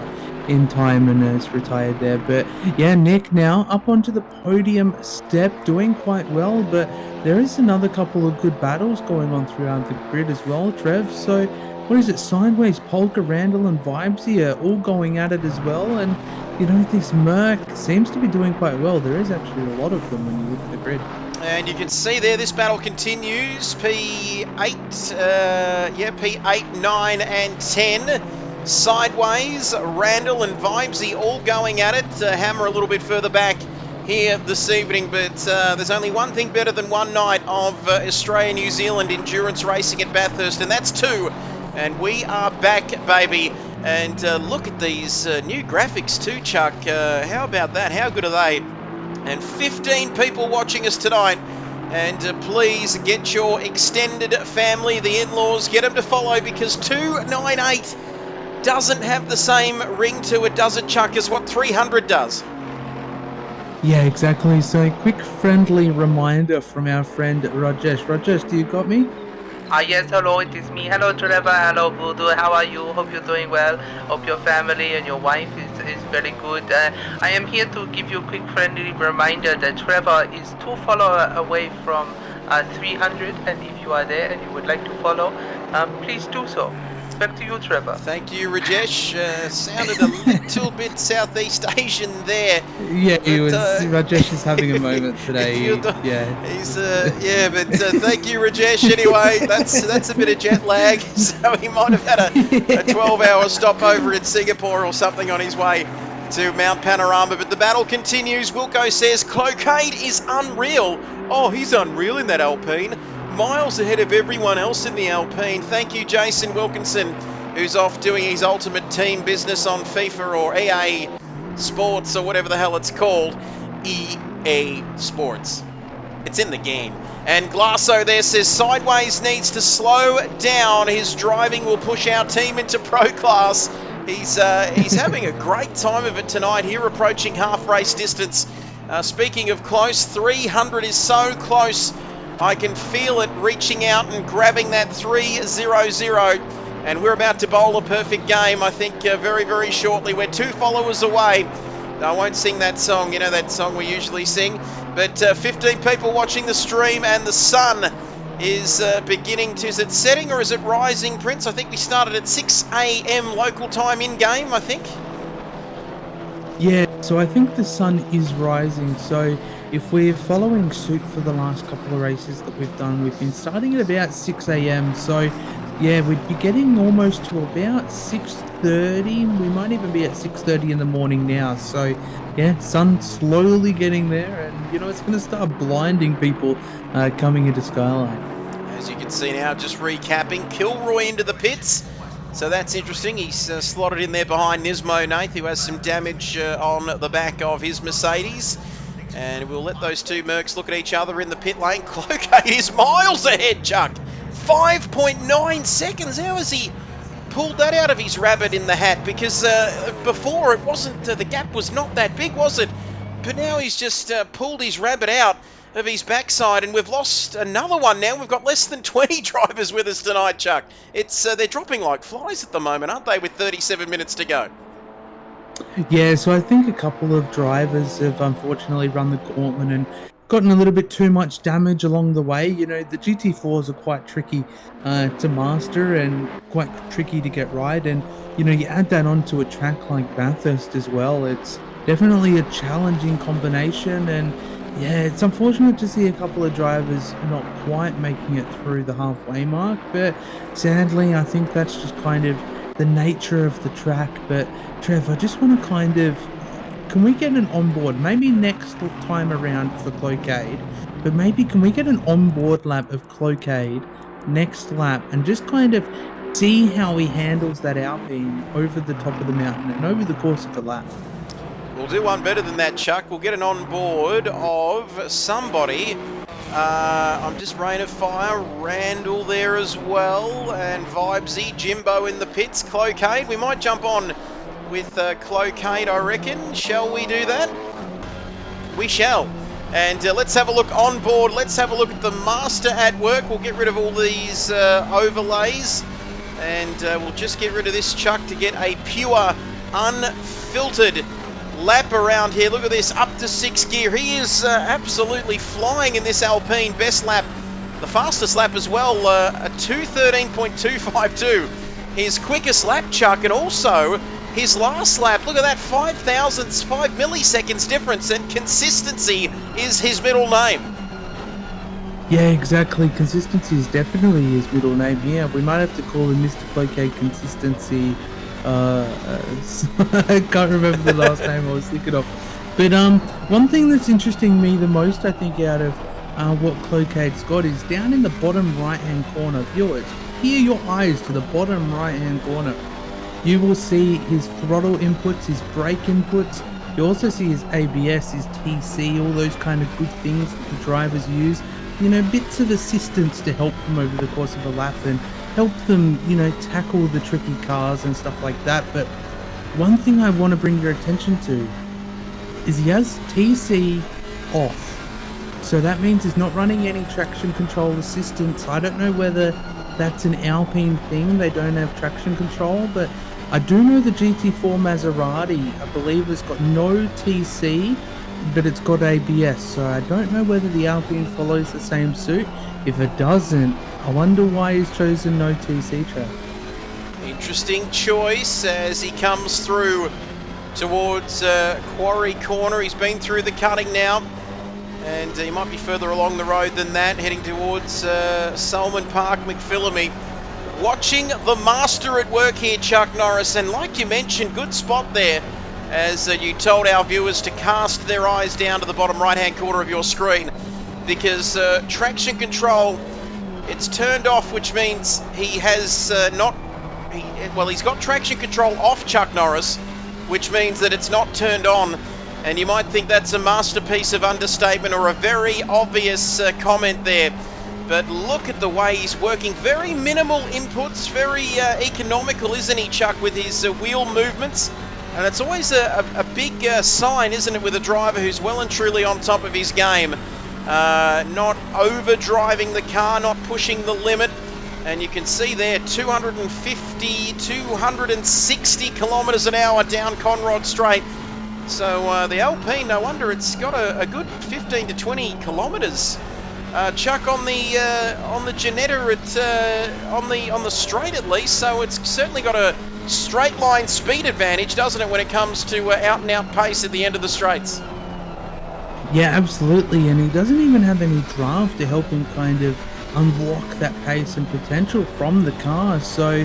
in time and has retired there. But yeah, Nick now up onto the podium step, doing quite well. But there is another couple of good battles going on throughout the grid as well, Trev. So what is it? Sideways, Polka, Randall, and Vibesy are all going at it as well. And you know, this Merc seems to be doing quite well. There is actually a lot of them when you look at the grid. And you can see there, this battle continues. P8, P8, 9, and 10. Sideways, Randall and Vibesy all going at it. Hammer a little bit further back here this evening, but there's only one thing better than one night of Australia-New Zealand endurance racing at Bathurst, and that's 2. And we are back, baby. And look at these new graphics too, Chuck. How about that? How good are they? And 15 people watching us tonight. And please get your extended family, the in-laws, get them to follow, because 298 doesn't have the same ring to it, does it, Chuck, as what 300 does? Yeah, exactly. So, quick friendly reminder from our friend Rajesh. Rajesh, do you got me? Yes, hello, it is me. Hello, Trevor. Hello, Voodoo. How are you? Hope you're doing well. Hope your family and your wife is very good. I am here to give you a quick friendly reminder that Trevor is 2 followers away from 300. And if you are there and you would like to follow, please do so. Back to you, Trevor. Thank you, Rajesh. Sounded a little bit Southeast Asian there. Yeah, he was. Rajesh is having a moment today. He's but thank you, Rajesh. Anyway, that's a bit of jet lag, so he might have had a 12-hour stopover in Singapore or something on his way to Mount Panorama. But the battle continues. Wilco says Cloquet is unreal. Oh, he's unreal in that Alpine. Miles ahead of everyone else in the Alpine. Thank you, Jason Wilkinson, who's off doing his ultimate team business on FIFA or EA Sports or whatever the hell it's called. EA Sports. It's in the game. And Glasso there says Sideways needs to slow down. His driving will push our team into pro class. He's having a great time of it tonight here, approaching half race distance. Speaking of close, 300 is so close. I can feel it reaching out and grabbing that 300. And we're about to bowl a perfect game, I think, very, very shortly. We're 2 followers away. I won't sing that song, you know, that song we usually sing. But 15 people watching the stream, and the sun is beginning to... Is it setting or is it rising, Prince? I think we started at 6 a.m. local time in-game, I think. Yeah, so I think the sun is rising. So if we're following suit for the last couple of races that we've done, we've been starting at about 6 a.m. So yeah, we'd be getting almost to about 6:30. We might even be at 6:30 in the morning now. So yeah, sun slowly getting there, and you know, it's going to start blinding people coming into Skyline. As you can see now, just recapping, Kilroy into the pits. So that's interesting. He's slotted in there behind Nismo Nath, who has some damage on the back of his Mercedes. And we'll let those two Mercs look at each other in the pit lane. Cloquet is miles ahead, Chuck. 5.9 seconds. How has he pulled that out of his rabbit in the hat? Because before it wasn't, the gap was not that big, was it? But now he's just pulled his rabbit out of his backside, and we've lost another one now. We've got less than 20 drivers with us tonight, Chuck. It's they're dropping like flies at the moment, aren't they, with 37 minutes to go? Yeah, so I think a couple of drivers have unfortunately run the gauntlet and gotten a little bit too much damage along the way. You know, the GT4s are quite tricky to master and quite tricky to get right. And, you know, you add that onto a track like Bathurst as well. It's definitely a challenging combination. And, yeah, it's unfortunate to see a couple of drivers not quite making it through the halfway mark. But sadly, I think that's just kind of the nature of the track. But Trev, I just want to kind of, can we get an onboard, maybe next time around for Cloquet, but maybe can we get an onboard lap of Cloquet next lap and just kind of see how he handles that Alpine over the top of the mountain and over the course of the lap? We'll do one better than that, Chuck. We'll get an onboard of somebody. I'm just Rain of Fire, Randall there as well, and Vibesy, Jimbo in the pits, Cloquet. We might jump on with Cloquet, I reckon. Shall we do that? We shall. And let's have a look on board. Let's have a look at the master at work. We'll get rid of all these overlays, and we'll just get rid of this, Chuck, to get a pure, unfiltered lap around here. Look at this, up to 6th gear. He is absolutely flying in this Alpine. Best lap, the fastest lap as well, a 2:13.252. His quickest lap, Chuck, and also his last lap. Look at that, 5 milliseconds difference, and consistency is his middle name. Yeah, exactly. Consistency is definitely his middle name. Yeah, we might have to call him Mr. Cloquet Consistency. I can't remember the last name I was thinking of. But one thing that's interesting me the most, I think, out of what Cloquet's got is down in the bottom right-hand corner. Viewers, peer your eyes to the bottom right-hand corner. You will see his throttle inputs, his brake inputs. You also see his ABS, his TC, all those kind of good things that the drivers use. You know, bits of assistance to help them over the course of a lap and help them, you know, tackle the tricky cars and stuff like that. But one thing I want to bring your attention to is he has TC off. So that means he's not running any traction control assistance. I don't know whether that's an Alpine thing. They don't have traction control, but I do know the GT4 Maserati, I believe, has got no TC, but it's got ABS. So I don't know whether the Alpine follows the same suit. If it doesn't, I wonder why he's chosen no TC, Trev. Interesting choice as he comes through towards Quarry Corner. He's been through the cutting now, and he might be further along the road than that, heading towards Salmon Park, McPhillamy. Watching the master at work here, Chuck Norris, and like you mentioned, good spot there as you told our viewers to cast their eyes down to the bottom right-hand corner of your screen, because traction control, it's turned off, which means he has he's got traction control off, Chuck Norris, which means that it's not turned on. And you might think that's a masterpiece of understatement or a very obvious comment there. But look at the way he's working. Very minimal inputs, very economical, isn't he, Chuck, with his wheel movements? And it's always a big sign, isn't it, with a driver who's well and truly on top of his game. Not over-driving the car, not pushing the limit. And you can see there 250, 260 kilometres an hour down Conrod Straight. So the Alpine, no wonder it's got a good 15 to 20 kilometres. Chuck, on the Ginetta on the straight at least, so it's certainly got a straight line speed advantage, doesn't it, when it comes to out and out pace at the end of the straights? Yeah, absolutely, and he doesn't even have any draft to help him kind of unlock that pace and potential from the car. So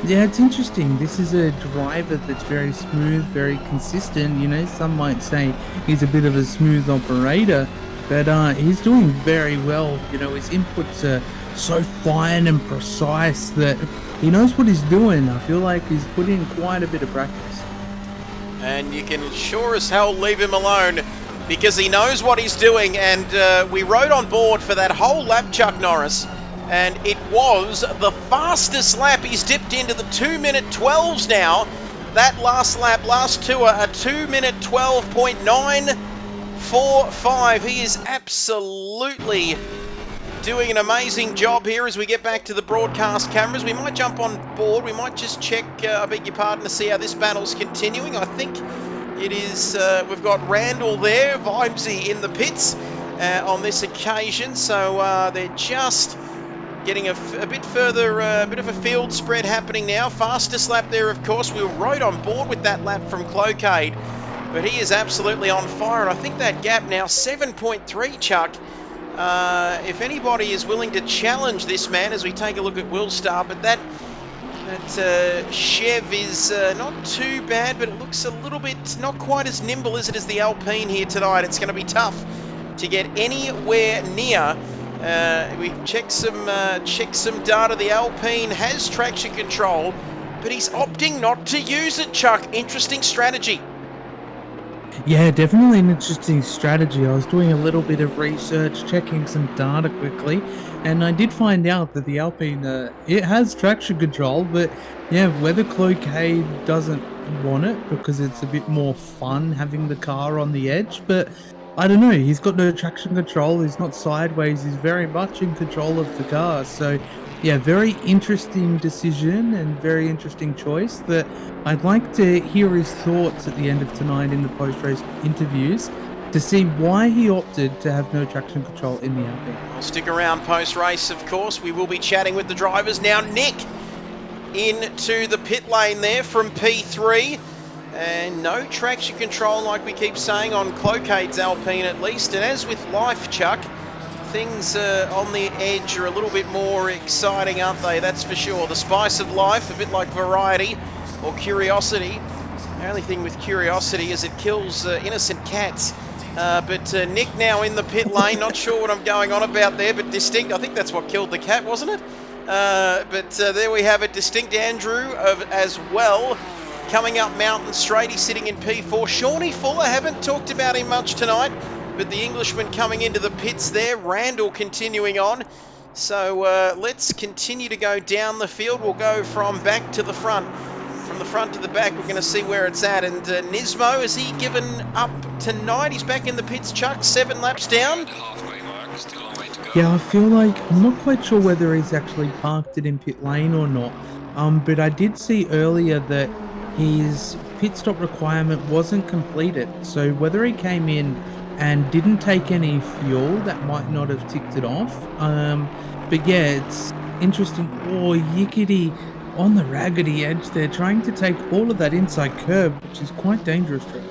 yeah, it's interesting. This is a driver that's very smooth, very consistent. You know, some might say he's a bit of a smooth operator, but he's doing very well. You know, his inputs are so fine and precise that he knows what he's doing. I feel like he's put in quite a bit of practice. And you can sure as hell leave him alone, because he knows what he's doing. And we rode on board for that whole lap, Chuck Norris, and it was the fastest lap. He's dipped into the 2-minute 12s now. That last lap, last tour, a 2-minute 12.945. He is absolutely doing an amazing job here as we get back to the broadcast cameras. We might jump on board. We might just check, I beg your pardon, to see how this battle's continuing. I think it is, we've got Randall there, Vibesy in the pits on this occasion. So they're just getting a bit further, a bit of a field spread happening now. Fastest lap there, of course. We were right on board with that lap from Cloquet, but he is absolutely on fire. And I think that gap now, 7.3, Chuck. If anybody is willing to challenge this man as we take a look at Willstar, but that Chev is not too bad, but it looks a little bit not quite as nimble as it is the Alpine here tonight. It's going to be tough to get anywhere near. We check some data. The Alpine has traction control, but he's opting not to use it, Chuck. Interesting strategy. Yeah, definitely an interesting strategy. I was doing a little bit of research, checking some data quickly, and I did find out that the Alpine, it has traction control, but yeah, whether Cloquet doesn't want it because it's a bit more fun having the car on the edge, but I don't know, he's got no traction control, he's not sideways, he's very much in control of the car. So yeah, very interesting decision and very interesting choice that I'd like to hear his thoughts at the end of tonight in the post-race interviews to see why he opted to have no traction control in the Alpine. We'll stick around post-race, of course. We will be chatting with the drivers. Now Nick into the pit lane there from P3. And no traction control, like we keep saying, on Cloquet's Alpine at least. And as with life, Chuck, things on the edge are a little bit more exciting, aren't they? That's for sure. The spice of life, a bit like variety or curiosity. The only thing with curiosity is it kills innocent cats. But Nick now in the pit lane. Not sure what I'm going on about there, but distinct. I think that's what killed the cat, wasn't it? But there we have it. Distinct Andrew as well. Coming up Mountain Straight, he's sitting in P4. Shawnee Fuller, haven't talked about him much tonight, but the Englishman coming into the pits there. Randall continuing on. So let's continue to go down the field. We'll go from back to the front. From the front to the back, we're going to see where it's at. And Nismo, has he given up tonight? He's back in the pits, Chuck, 7 laps down. Yeah, I feel like I'm not quite sure whether he's actually parked it in pit lane or not. But I did see earlier that his pit stop requirement wasn't completed. So whether he came in and didn't take any fuel, that might not have ticked it off. But yeah, it's interesting. Oh, Yickety on the raggedy edge there, trying to take all of that inside curb, which is quite dangerous, Trev.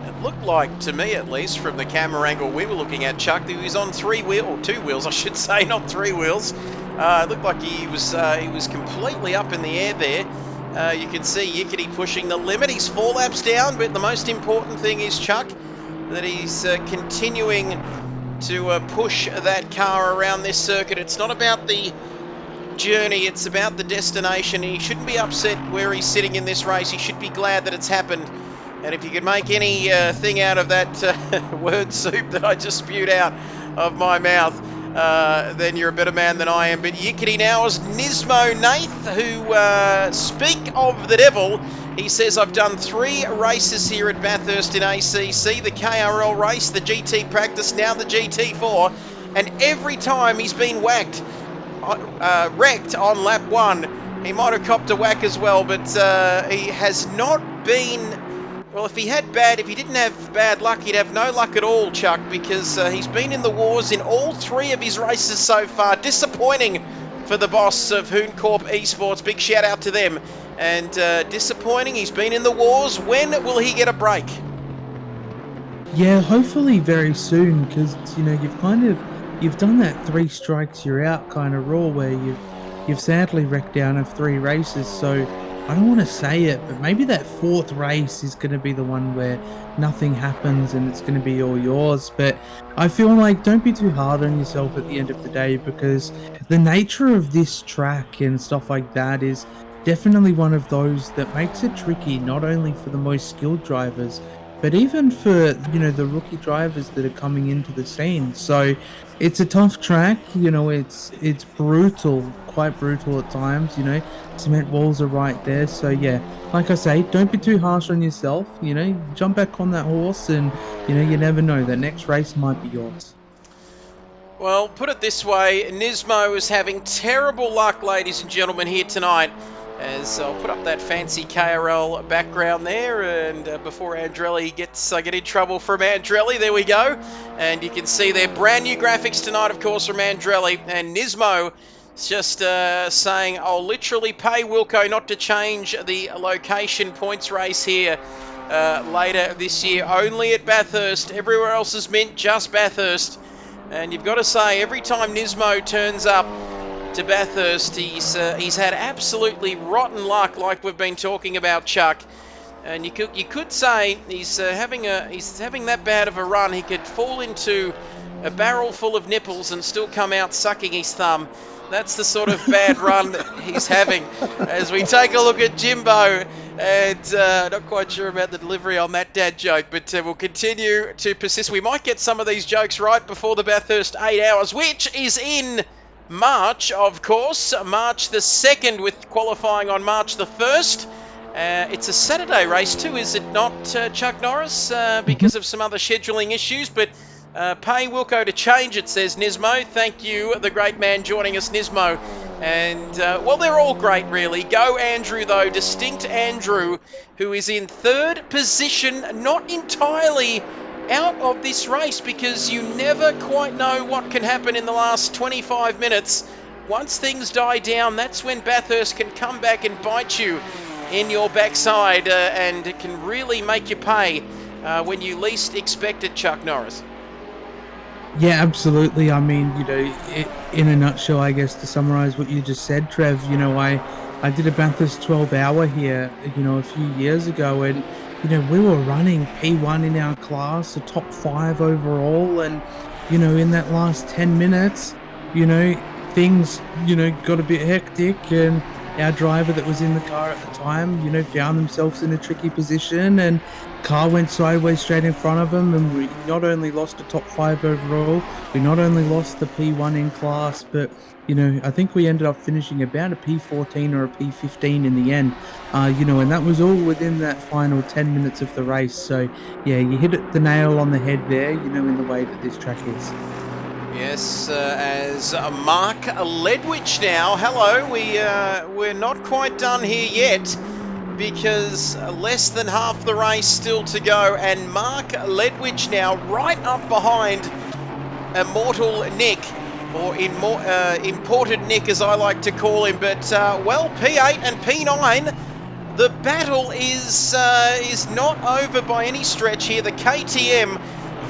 It looked like, to me at least, from the camera angle we were looking at, Chuck, that he was on 2 wheels, I should say, not 3 wheels. It looked like he was completely up in the air there. You can see Yickety pushing the limit. He's 4 laps down, but the most important thing is, Chuck, that he's continuing to push that car around this circuit. It's not about the journey, it's about the destination. He shouldn't be upset where he's sitting in this race. He should be glad that it's happened. And if you could make any thing out of that word soup that I just spewed out of my mouth, then you're a better man than I am. But Yickety now is Nismo Nath, who speak of the devil. He says, I've done 3 races here at Bathurst in ACC, the KRL race, the GT practice, now the GT4, and every time he's been whacked. wrecked on lap 1. He might have copped a whack as well, but he has not been... Well, if he didn't have bad luck, he'd have no luck at all, Chuck, because he's been in the wars in all 3 of his races so far. Disappointing for the boss of Hooncorp Esports. Big shout out to them. And disappointing, he's been in the wars. When will he get a break? Yeah, hopefully very soon, because you know you've done that 3 strikes you're out kind of rule where you've sadly wrecked down of 3 races. So I don't want to say it, but maybe that 4th race is going to be the one where nothing happens and it's going to be all yours. But I feel like don't be too hard on yourself at the end of the day, because the nature of this track and stuff like that is definitely one of those that makes it tricky, not only for the most skilled drivers, but even for, you know, the rookie drivers that are coming into the scene. So it's a tough track, you know, it's brutal, quite brutal at times, you know, cement walls are right there. So yeah, like I say, don't be too harsh on yourself, you know, jump back on that horse and, you know, you never know, the next race might be yours. Well, put it this way, Nismo is having terrible luck, ladies and gentlemen, here tonight. As I'll put up that fancy KRL background there, and before Andrelli get in trouble from Andrelli, there we go. And you can see their brand new graphics tonight, of course, from Andrelli. And Nismo is just saying, I'll literally pay Wilco not to change the location points race here later this year. Only at Bathurst. Everywhere else is mint, just Bathurst. And you've got to say, every time Nismo turns up to Bathurst, he's had absolutely rotten luck, like we've been talking about, Chuck. And you could say he's having that bad of a run. He could fall into a barrel full of nipples and still come out sucking his thumb. That's the sort of bad run that he's having. As we take a look at Jimbo, and not quite sure about the delivery on that dad joke, but we'll continue to persist. We might get some of these jokes right before the Bathurst 8 hours, which is in March, of course, March the 2nd, with qualifying on March the 1st. It's a Saturday race too, is it not, Chuck Norris? Because of some other scheduling issues, but paying Wilco to change it, says Nismo. Thank you, the great man joining us, Nismo. And, well, they're all great, really. Go Andrew, though, distinct Andrew, who is in 3rd position, not entirely out of this race, because you never quite know what can happen in the last 25 minutes. Once things die down, that's when Bathurst can come back and bite you in your backside, and it can really make you pay when you least expect it, Chuck Norris. Yeah, absolutely. I mean, you know, in a nutshell, I guess, to summarize what you just said, Trev, you know, I did a Bathurst 12-hour here, you know, a few years ago, and you know, we were running P1 in our class, a top 5 overall, and, you know, in that last 10 minutes, you know, things, you know, got a bit hectic, and our driver that was in the car at the time, you know, found themselves in a tricky position, and car went sideways straight in front of them, and we not only lost a top 5 overall, we not only lost the P1 in class, but, you know, I think we ended up finishing about a P14 or a P15 in the end, you know, and that was all within that final 10 minutes of the race. So, yeah, you hit the nail on the head there, you know, in the way that this track is. Yes, as Mark Ledwich now. Hello, we're not quite done here yet, because less than half the race still to go, and Mark Ledwich now right up behind Immortal Nick, or Imported Nick as I like to call him. But well, P8 and P9, the battle is not over by any stretch here. The KTM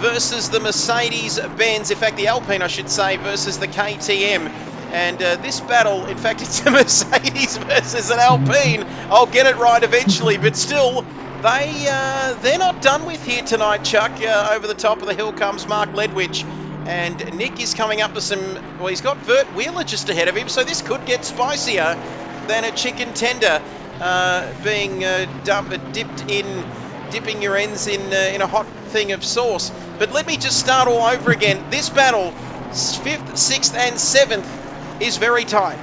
versus the Mercedes-Benz, in fact the Alpine I should say, versus the KTM. And this battle, in fact, it's a Mercedes versus an Alpine. I'll get it right eventually, but still, they're not done with here tonight, Chuck. Over the top of the hill comes Mark Ledwich, and Nick is coming up to some... Well, he's got Vert Wheeler just ahead of him, so this could get spicier than a chicken tender being dipping your ends in a hot thing of sauce. But let me just start all over again. This battle, 5th, 6th, and 7th, is very tight.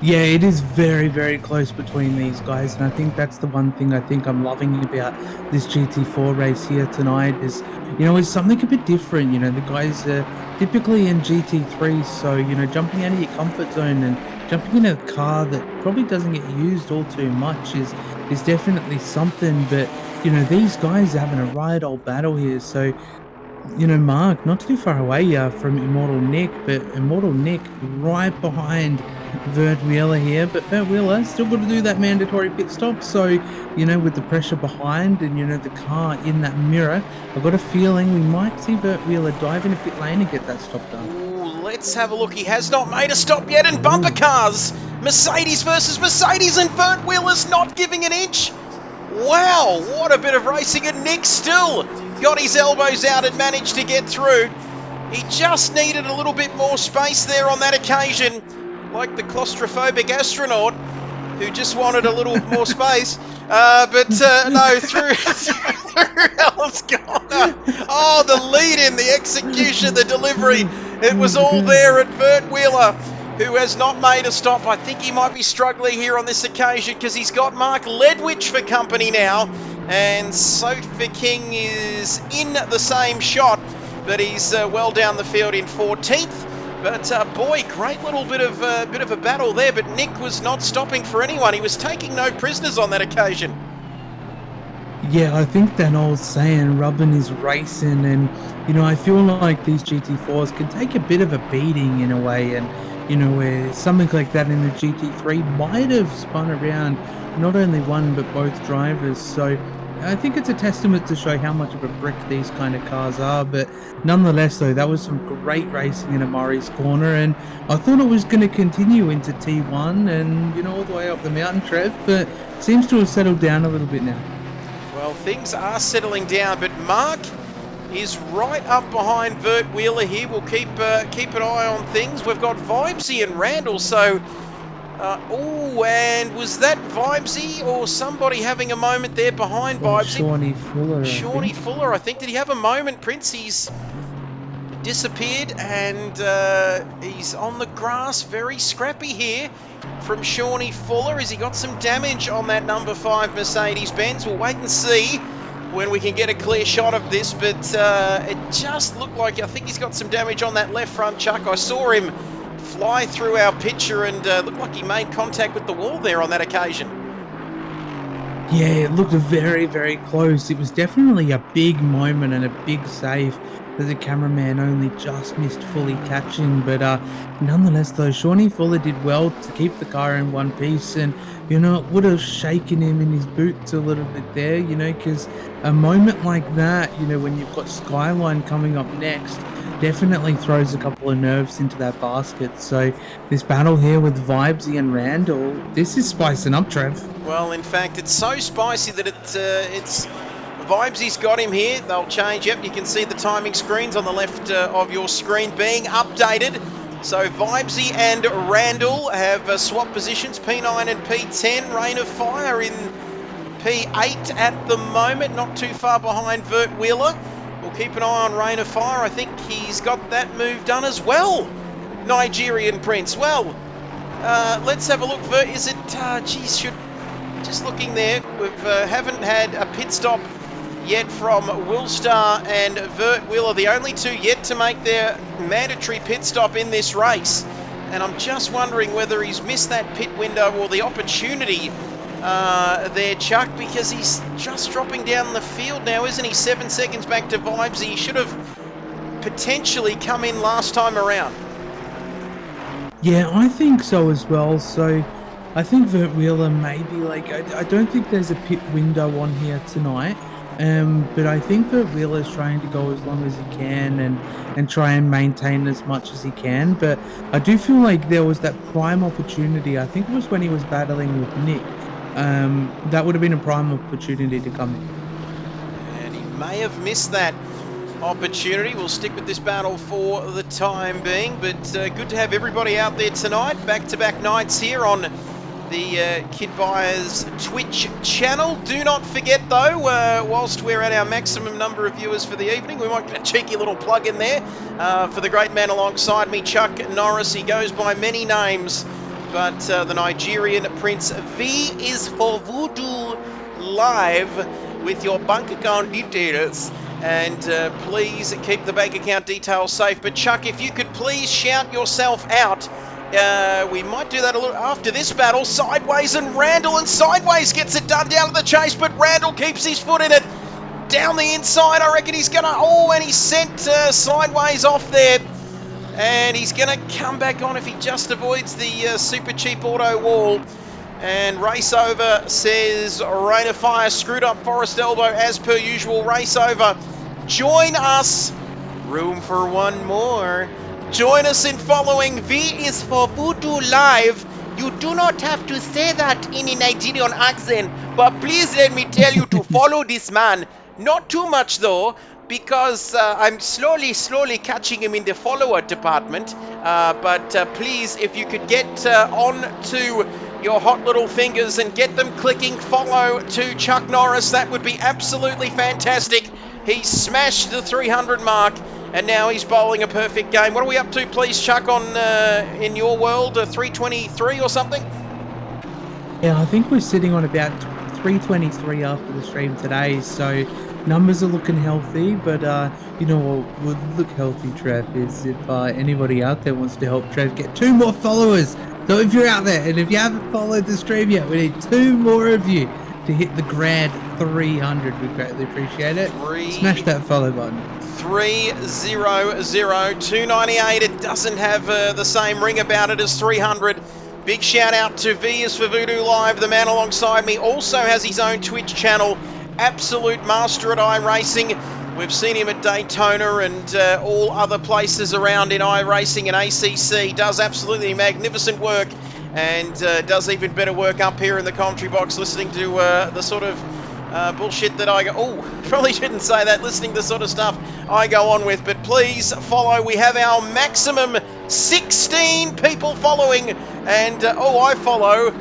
Yeah, it is very, very close between these guys, and I think that's the one thing I think I'm loving about this GT4 race here tonight is, it's something a bit different. The guys are typically in GT3, so, jumping out of your comfort zone and jumping in a car that probably doesn't get used all too much is definitely something, but, these guys are having a right old battle here, so Mark, not too far away from Immortal Nick, but Immortal Nick right behind Vert Wheeler here. But Vert Wheeler still got to do that mandatory pit stop. So, with the pressure behind and, the car in that mirror, I've got a feeling we might see Vert Wheeler dive in a pit lane and get that stop done. Ooh, let's have a look. He has not made a stop yet, and bumper cars. Mercedes versus Mercedes, and Vert Wheeler's not giving an inch. Wow, what a bit of racing, and Nick still got his elbows out and managed to get through. He just needed a little bit more space there on that occasion, like the claustrophobic astronaut who just wanted a little more space. No, through Alice Connor. Oh, the lead in, the execution, the delivery. It was all there at Vert Wheeler, who has not made a stop. I think he might be struggling here on this occasion because he's got Mark Ledwich for company now, and Sofa King is in the same shot, but he's well down the field in 14th. But boy, great little bit of a battle there, but Nick was not stopping for anyone. He was taking no prisoners on that occasion. Yeah, I think that old saying, rubbing is racing, and, I feel like these GT4s can take a bit of a beating in a way, and, where something like that in the GT3 might have spun around not only one but both drivers. So I think it's a testament to show how much of a brick these kind of cars are. But nonetheless, though, that was some great racing in a Murray's Corner, and I thought it was going to continue into T1 and, all the way up the mountain, Trev, but seems to have settled down a little bit now. Well, things are settling down, but Mark is right up behind Vert Wheeler here. We'll keep an eye on things. We've got Vibesy and Randall, so... and was that Vibesy or somebody having a moment there behind Vibesy? Shawnee Fuller. Shawnee Fuller, I think. Did he have a moment, Prince? He's disappeared, and he's on the grass. Very scrappy here from Shawnee Fuller. Has he got some damage on that number 5 Mercedes-Benz? We'll wait and see when we can get a clear shot of this, but it just looked like, I think he's got some damage on that left front chuck. I saw him fly through our picture and looked like he made contact with the wall there on that occasion. Yeah, it looked very, very close. It was definitely a big moment and a big save that the cameraman only just missed fully catching. But nonetheless, though, Shawnee Fuller did well to keep the car in one piece, and it would have shaken him in his boots a little bit there, because a moment like that, when you've got Skyline coming up next, definitely throws a couple of nerves into that basket. So this battle here with Vibesy and Randall, this is spicing up, Trev. Well, in fact, it's so spicy that it's Vibesy's got him here. They'll change. Yep, you can see the timing screens on the left of your screen being updated. So Vibesy and Randall have swapped positions, P9 and P10. Rain of Fire in P8 at the moment, not too far behind Vert Wheeler. We'll keep an eye on Rain of Fire. I think he's got that move done as well. Nigerian Prince. Well, let's have a look. Is it, just looking there, we haven't had a pit stop yet from Willstar and Vert Wheeler, the only two yet to make their mandatory pit stop in this race. And I'm just wondering whether he's missed that pit window or the opportunity there, Chuck, because he's just dropping down the field now, isn't he? 7 seconds back to Vibes. He should have potentially come in last time around. Yeah, I think so as well. So I think Vert Wheeler maybe, I don't think there's a pit window on here tonight. But I think Vert Wheeler's trying to go as long as he can and try and maintain as much as he can. But I do feel like there was that prime opportunity. I think it was when he was battling with Nick. That would have been a prime opportunity to come in. And he may have missed that opportunity. We'll stick with this battle for the time being, but good to have everybody out there tonight. Back-to-back nights here on the Kid Buyers Twitch channel. Do not forget, though, whilst we're at our maximum number of viewers for the evening, we might get a cheeky little plug in there for the great man alongside me, Chuck Norris. He goes by many names but the Nigerian Prince V is for Voodoo Live with your bank account details. And please keep the bank account details safe. But Chuck, if you could please shout yourself out. We might do that a little after this battle. Sideways and Randall, and Sideways gets it done down to the chase, but Randall keeps his foot in it. Down the inside, I reckon he's going to... Oh, and he's sent Sideways off there. And he's going to come back on if he just avoids the super cheap auto wall. And Race Over says, Rain of Fire screwed up Forest Elbow as per usual. Race Over, join us. Room for one more. Join us in following V is for Voodoo Live. You do not have to say that in a Nigerian accent, but please let me tell you to follow this man. Not too much though, because I'm slowly catching him in the follower department. But please, if you could get on to your hot little fingers and get them clicking follow to Chuck Norris, that would be absolutely fantastic. He smashed the 300 mark, and now he's bowling a perfect game. What are we up to, please, Chuck, on in your world? 323 or something? Yeah, I think we're sitting on about 323 after the stream today, so numbers are looking healthy. But you know what would look healthy, Trev, is if anybody out there wants to help Trev get 2 more followers. So if you're out there and if you haven't followed the stream yet, we need 2 more of you to hit the grand 300. We greatly appreciate it. Smash that follow button. 300 298. It doesn't have the same ring about it as 300. Big shout out to V is for Voodoo Live. The man alongside me also has his own Twitch channel, absolute master at iRacing. We've seen him at Daytona and all other places around in iRacing and ACC. Does absolutely magnificent work, and does even better work up here in the commentary box, listening to the sort of bullshit that I go... Oh, probably shouldn't say that, listening to the sort of stuff I go on with. But please follow. We have our maximum 16 people following. And, I follow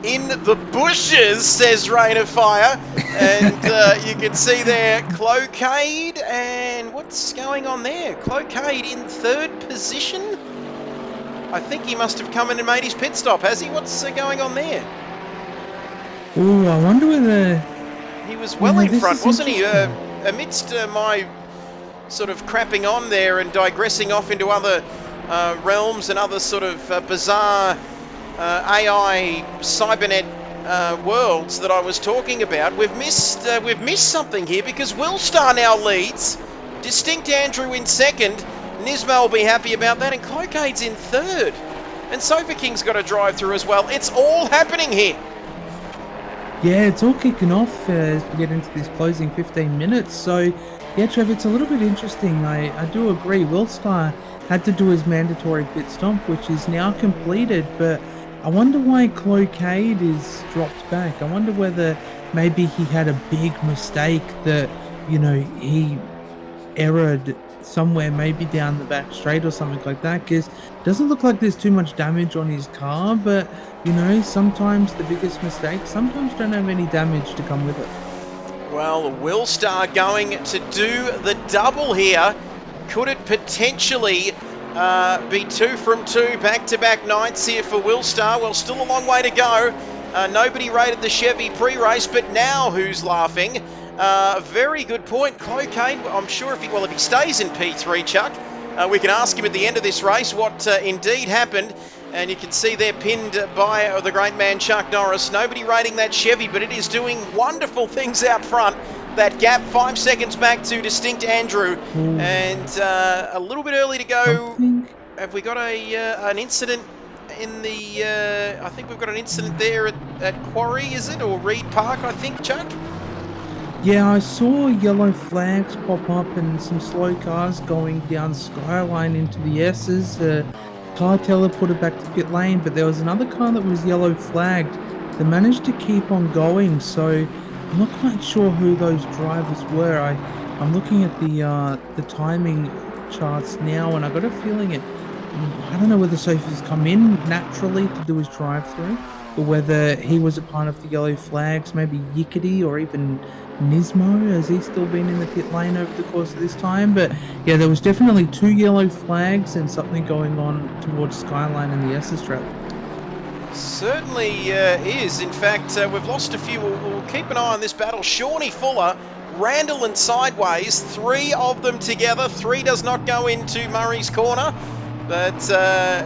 in the bushes, says Rain of Fire. And you can see there Clocade. And what's going on there? Clocade in 3rd position? I think he must have come in and made his pit stop, has he? What's going on there? Oh, I wonder whether... He was well in front, wasn't he? Amidst my sort of crapping on there and digressing off into other realms and other sort of bizarre AI cybernet worlds that I was talking about, we've missed something here, because Willstar now leads. Distinct Andrew in 2nd. Nismo will be happy about that, and Clocade's in 3rd. And Sofa King's got a drive through as well. It's all happening here. Yeah, it's all kicking off as we get into this closing 15 minutes. So, yeah, Trev, it's a little bit interesting. I do agree. Willstar had to do his mandatory pit stop, which is now completed. But I wonder why Clocade is dropped back. I wonder whether maybe he had a big mistake that, you know, he erred somewhere, maybe down the back straight or something like that, because it doesn't look like there's too much damage on his car. But you know, sometimes the biggest mistakes sometimes don't have any damage to come with it. Well, Willstar going to do the double here. Could it potentially be 2 from 2 back-to-back nights here for Willstar? Well, still a long way to go. Nobody rated the Chevy pre-race, but now who's laughing? Very good point. Clocade, I'm sure if he stays in P3, Chuck, we can ask him at the end of this race what indeed happened. And you can see they're pinned by the great man Chuck Norris. Nobody rating that Chevy, but it is doing wonderful things out front. That gap 5 seconds back to Distinct Andrew. And a little bit early to go. Have we got an incident in the... I think we've got an incident there at Quarry, is it? Or Reed Park, I think, Chuck? Yeah, I saw yellow flags pop up and some slow cars going down Skyline into the S's. Car teller put it back to pit lane, but there was another car that was yellow flagged that managed to keep on going, so I'm not quite sure who those drivers were. I'm looking at the timing charts now, and I got a feeling I don't know whether Sophie's come in naturally to do his drive-through, or whether he was a part of the yellow flags, maybe Yickety or even Nismo. Has he still been in the pit lane over the course of this time? But yeah, there was definitely 2 yellow flags and something going on towards Skyline and the S's trap. Certainly is. In fact, we've lost a few. We'll keep an eye on this battle. Shawnee Fuller, Randall and Sideways, 3 of them together. 3 does not go into Murray's corner, but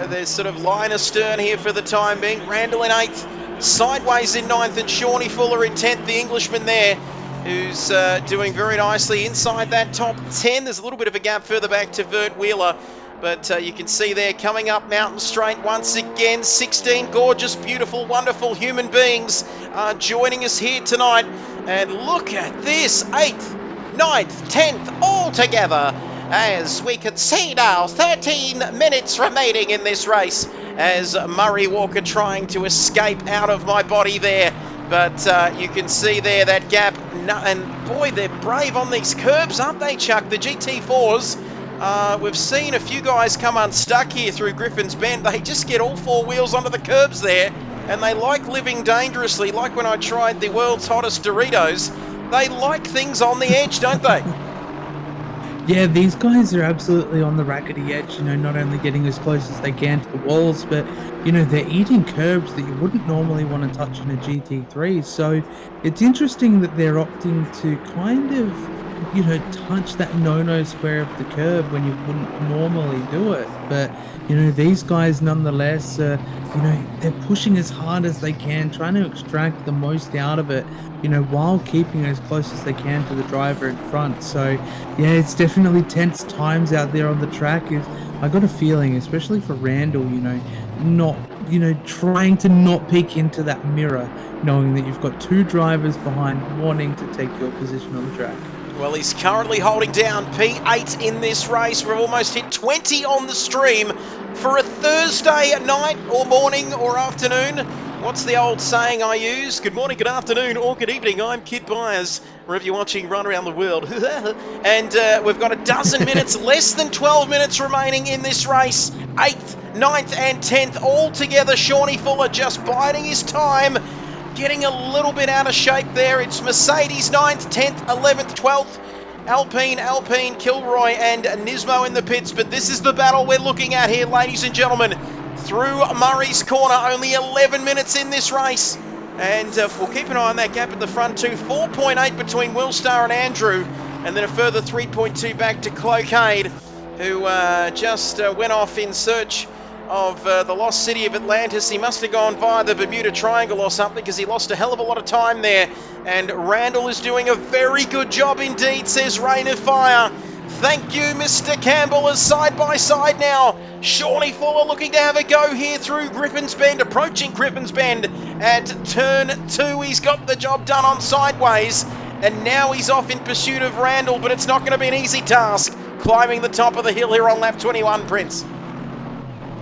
there's sort of line astern here for the time being. Randall in 8th, Sideways in 9th, and Shawnee Fuller in 10th, the Englishman there, who's doing very nicely inside that top 10. There's a little bit of a gap further back to Vert Wheeler. But you can see there, coming up Mountain Straight once again, 16 gorgeous, beautiful, wonderful human beings are joining us here tonight. And look at this, 8th, 9th, 10th, all together. As we can see now, 13 minutes remaining in this race, as Murray Walker trying to escape out of my body there. But you can see there that gap, and boy, they're brave on these curbs, aren't they, Chuck? The GT4s. We've seen a few guys come unstuck here through Griffin's Bend. They just get all 4 wheels onto the curbs there, and they like living dangerously, like when I tried the world's hottest Doritos. They like things on the edge, don't they? Yeah, these guys are absolutely on the rackety edge, you know, not only getting as close as they can to the walls, but, you know, they're eating curbs that you wouldn't normally want to touch in a GT3. So it's interesting that they're opting to kind of, you know, touch that no-no square of the curb when you wouldn't normally do it. But, you know, these guys nonetheless, you know, they're pushing as hard as they can, trying to extract the most out of it, you know, while keeping as close as they can to the driver in front. So, yeah, it's definitely tense times out there on the track. I got a feeling, especially for Randall, you know, not, you know, trying to not peek into that mirror, knowing that you've got 2 drivers behind wanting to take your position on the track. Well, he's currently holding down P8 in this race. We've almost hit 20 on the stream for a Thursday night or morning or afternoon. What's the old saying I use? Good morning, good afternoon, or good evening. I'm Kid Byers, wherever you're watching Run Around the World. And we've got a dozen minutes, less than 12 minutes remaining in this race. 8th, 9th and 10th all together. Shawnee Fuller just biding his time. Getting a little bit out of shape there. It's Mercedes 9th, 10th, 11th, 12th. Alpine, Kilroy and Nismo in the pits. But this is the battle we're looking at here, ladies and gentlemen. Through Murray's corner, only 11 minutes in this race. And we'll keep an eye on that gap at the front too. 4.8 between Willstar and Andrew. And then a further 3.2 back to Clocaid, who just went off in search of the lost city of Atlantis. He must have gone via the Bermuda Triangle or something, because he lost a hell of a lot of time there. And Randall is doing a very good job indeed, says Rain of Fire. Thank you, Mr. Campbell, as side by side now. Shawnee Fuller looking to have a go here through Griffin's Bend, approaching Griffin's Bend at turn 2. He's got the job done on Sideways, and now he's off in pursuit of Randall, but it's not going to be an easy task climbing the top of the hill here on lap 21, Prince.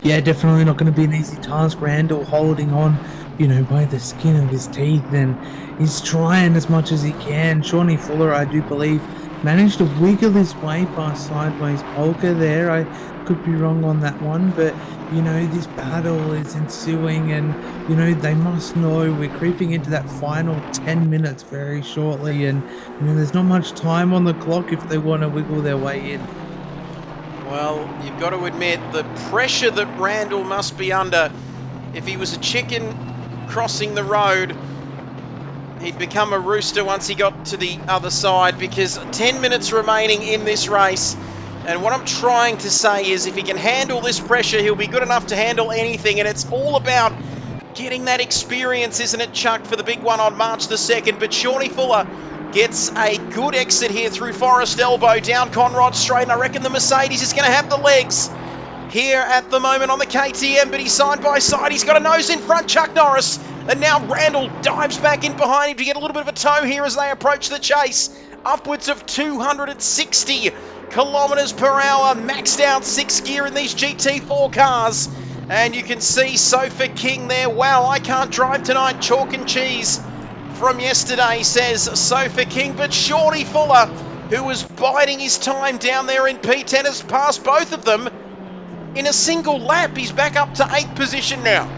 Yeah, definitely not going to be an easy task. Randall holding on, you know, by the skin of his teeth, and he's trying as much as he can. Shawnee Fuller, I do believe, managed to wiggle his way past Sideways Polka there. I could be wrong on that one, but, you know, this battle is ensuing, and, you know, they must know we're creeping into that final 10 minutes very shortly, and, you know, there's not much time on the clock if they want to wiggle their way in. Well, you've got to admit the pressure that Randall must be under. If he was a chicken crossing the road, he'd become a rooster once he got to the other side, because 10 minutes remaining in this race. And what I'm trying to say is, if he can handle this pressure, he'll be good enough to handle anything. And it's all about getting that experience, isn't it, Chuck, for the big one on March the 2nd. But Shawnee Fuller gets a good exit here through Forest Elbow, down Conrod Straight, and I reckon the Mercedes is going to have the legs here at the moment on the KTM, but he's side by side. He's got a nose in front, Chuck Norris, and now Randall dives back in behind him to get a little bit of a tow here as they approach the chase. Upwards of 260 kilometers per hour, maxed out 6th gear in these GT4 cars. And you can see Sofa King there. Wow, I can't drive tonight, chalk and cheese from yesterday, says Sofa King. But Shawnee Fuller, who was biding his time down there in P10, has passed both of them in a single lap. He's back up to 8th position now.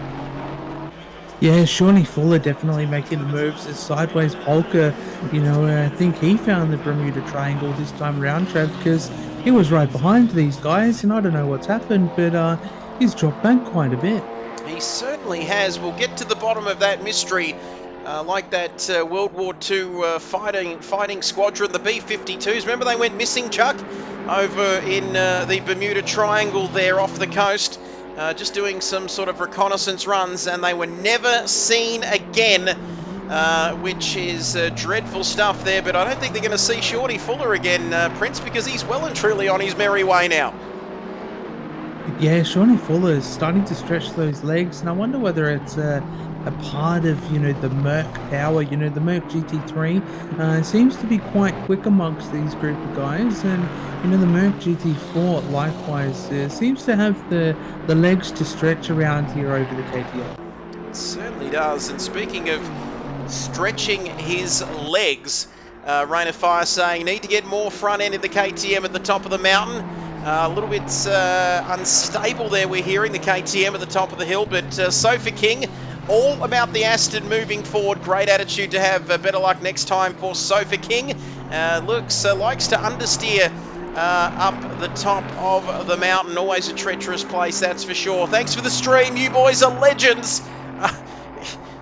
Yeah, Shawnee Fuller definitely making the moves as Sideways Polka. You know, I think he found the Bermuda Triangle this time around, Trev, because he was right behind these guys, and I don't know what's happened, but he's dropped back quite a bit. He certainly has. We'll get to the bottom of that mystery. Like that World War II fighting squadron, the B-52s. Remember they went missing, Chuck, over in the Bermuda Triangle there off the coast, just doing some sort of reconnaissance runs, and they were never seen again, which is dreadful stuff there. But I don't think they're going to see Shorty Fuller again, Prince, because he's well and truly on his merry way now. Yeah, Shawnee Fuller is starting to stretch those legs, and I wonder whether it's a part of, the Merc power. The Merc GT3 seems to be quite quick amongst these group of guys, and the Merc GT4 likewise seems to have the legs to stretch around here over the KTM. It certainly does. And speaking of stretching his legs, Rain of Fire saying need to get more front end in the KTM at the top of the mountain. A little bit unstable there, we're hearing, the KTM at the top of the hill, but Sofa King, all about the Aston moving forward. Great attitude to have. Better luck next time for Sofa King. Likes to understeer up the top of the mountain. Always a treacherous place, that's for sure. Thanks for the stream. You boys are legends.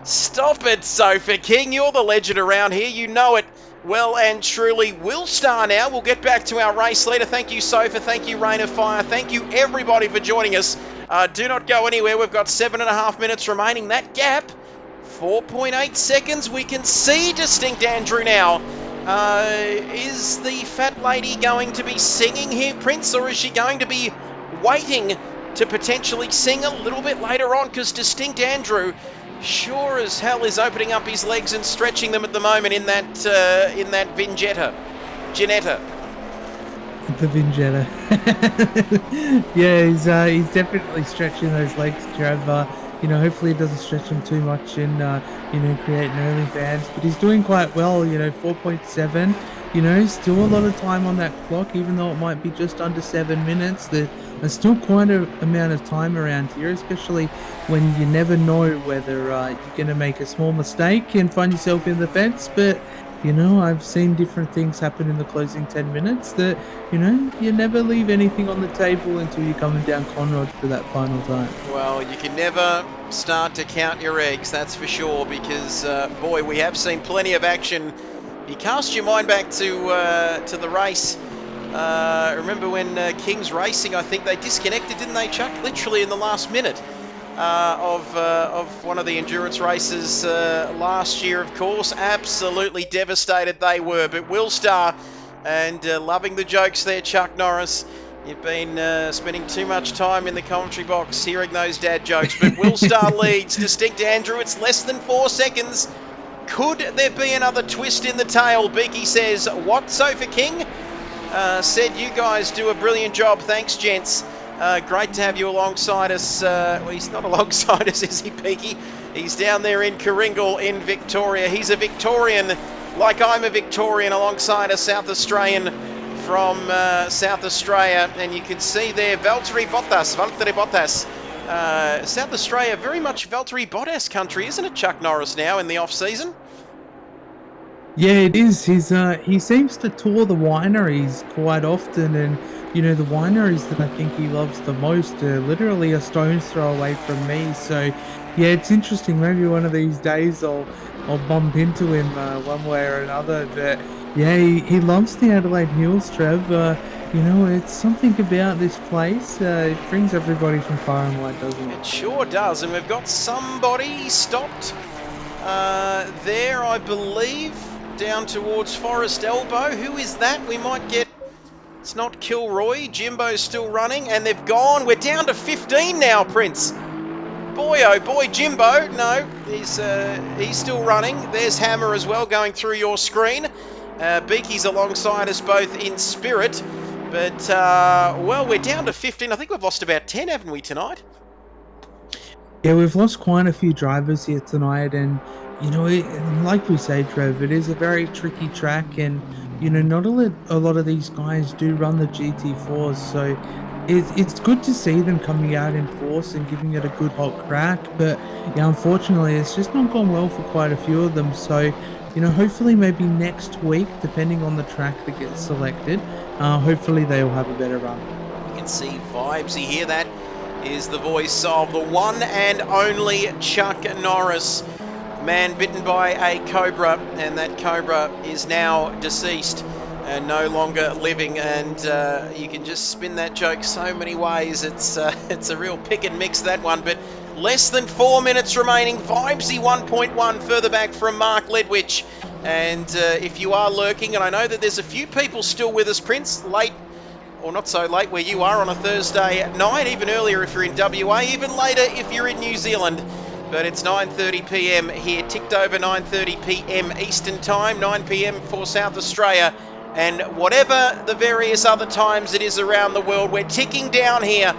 Stop it, Sofa King. You're the legend around here. You know it well and truly. Will Star now. We'll get back to our race leader. Thank you, Sofa. Thank you, Rain of Fire. Thank you, everybody, for joining us. Do not go anywhere. We've got 7.5 minutes remaining. That gap, 4.8 seconds. We can see Distinct Andrew now. Is the fat lady going to be singing here, Prince, or is she going to be waiting to potentially sing a little bit later on? Because Distinct Andrew sure as hell is opening up his legs and stretching them at the moment in that Ginetta. The Vinjetta. Yeah, he's definitely stretching those legs, Trev. Hopefully it doesn't stretch him too much and create an early advance. But he's doing quite well. 4.7. Still a lot of time on that clock, even though it might be just under 7 minutes. There's still quite an amount of time around here, especially when you never know whether you're going to make a small mistake and find yourself in the fence. But, I've seen different things happen in the closing 10 minutes that, you never leave anything on the table until you're coming down Conrod for that final time. Well, you can never start to count your eggs, that's for sure, because, boy, we have seen plenty of action. You cast your mind back to the race. Remember when King's Racing, I think they disconnected, didn't they, Chuck? Literally in the last minute of one of the endurance races last year, of course. Absolutely devastated they were. But Will Star, and loving the jokes there, Chuck Norris. You've been spending too much time in the commentary box hearing those dad jokes. But Will Star leads. Distinct Andrew, it's less than 4 seconds. Could there be another twist in the tail? Beaky says, what, Sofa King? Said you guys do a brilliant job. Thanks, gents. Great to have you alongside us. Well, he's not alongside us, is he, Beaky? He's down there in Kooringal in Victoria. He's a Victorian, like I'm a Victorian, alongside a South Australian from South Australia. And you can see there, Valtteri Bottas. South Australia, very much Valtteri Bottas country, isn't it, Chuck Norris, now in the off-season? Yeah, it is. He seems to tour the wineries quite often, and the wineries that I think he loves the most are literally a stone's throw away from me. So yeah, it's interesting. Maybe one of these days I'll bump into him one way or another. But yeah, he loves the Adelaide Hills, Trev. It's something about this place. It brings everybody from far and wide, doesn't it? It sure does. And we've got somebody stopped there, I believe, down towards Forest Elbow. Who is that? We might get... It's not Kilroy. Jimbo's still running, and they've gone. We're down to 15 now, Prince. Boy, oh boy, Jimbo. No, he's still running. There's Hammer as well going through your screen. Beaky's alongside us both in spirit. But, well, we're down to 15. I think we've lost about 10, haven't we, tonight? Yeah, we've lost quite a few drivers here tonight, and like we say, Trev, it is a very tricky track, and not a lot of these guys do run the GT4s, so it's good to see them coming out in force and giving it a good hot crack. But yeah, unfortunately, it's just not gone well for quite a few of them. So hopefully maybe next week, depending on the track that gets selected, hopefully they'll have a better run. You can see vibes. You hear that? is the voice of the one and only Chuck Norris. Man bitten by a cobra, and that cobra is now deceased and no longer living. And you can just spin that joke so many ways. It's a real pick and mix, that one. But less than 4 minutes remaining. Vibesy 1.1 further back from Mark Ledwich. And if you are lurking, and I know that there's a few people still with us, Prince, late or not so late where you are on a Thursday night, even earlier if you're in WA, even later if you're in New Zealand. But it's 9:30 p.m. here, ticked over 9:30 p.m. Eastern Time, 9 p.m. for South Australia. And whatever the various other times it is around the world, we're ticking down here.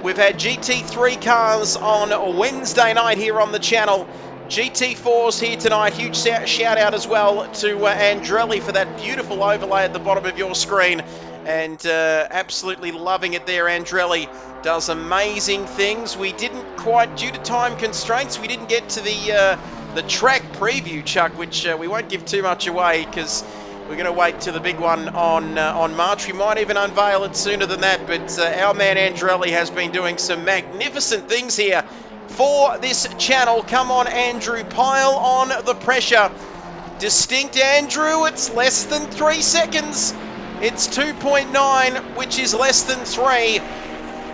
We've had GT3 cars on a Wednesday night here on the channel. GT4's here tonight. Huge shout out as well to Andrelli for that beautiful overlay at the bottom of your screen. And absolutely loving it there. Andrelli does amazing things. We didn't quite, due to time constraints, we didn't get to the track preview, Chuck, which we won't give too much away because we're going to wait till the big one on March. We might even unveil it sooner than that, but our man Andrelli has been doing some magnificent things here for this channel. Come on, Andrew, pile on the pressure. Distinct, Andrew, it's less than 3 seconds. It's 2.9, which is less than 3.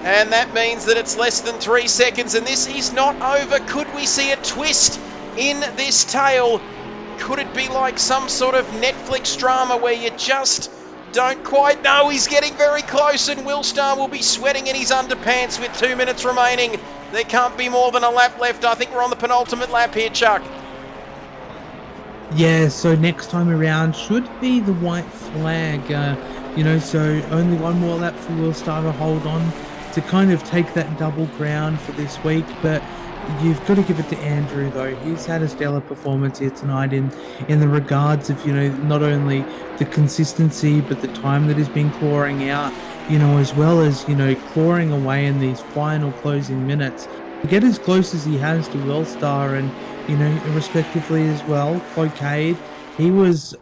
And that means that it's less than 3 seconds. And this is not over. Could we see a twist in this tail? Could it be like some sort of Netflix drama where you just don't quite know? He's getting very close, and Willstar will be sweating in his underpants with 2 minutes remaining. There can't be more than a lap left. I think we're on the penultimate lap here, Chuck. Yeah, so next time around should be the white flag, so only one more lap for Willstar to hold on to kind of take that double crown for this week, but you've got to give it to Andrew though. He's had a stellar performance here tonight in the regards of, not only the consistency, but the time that he's been clawing out, as well as, clawing away in these final closing minutes to get as close as he has to Willstar and, respectively as well. Cloquet, he was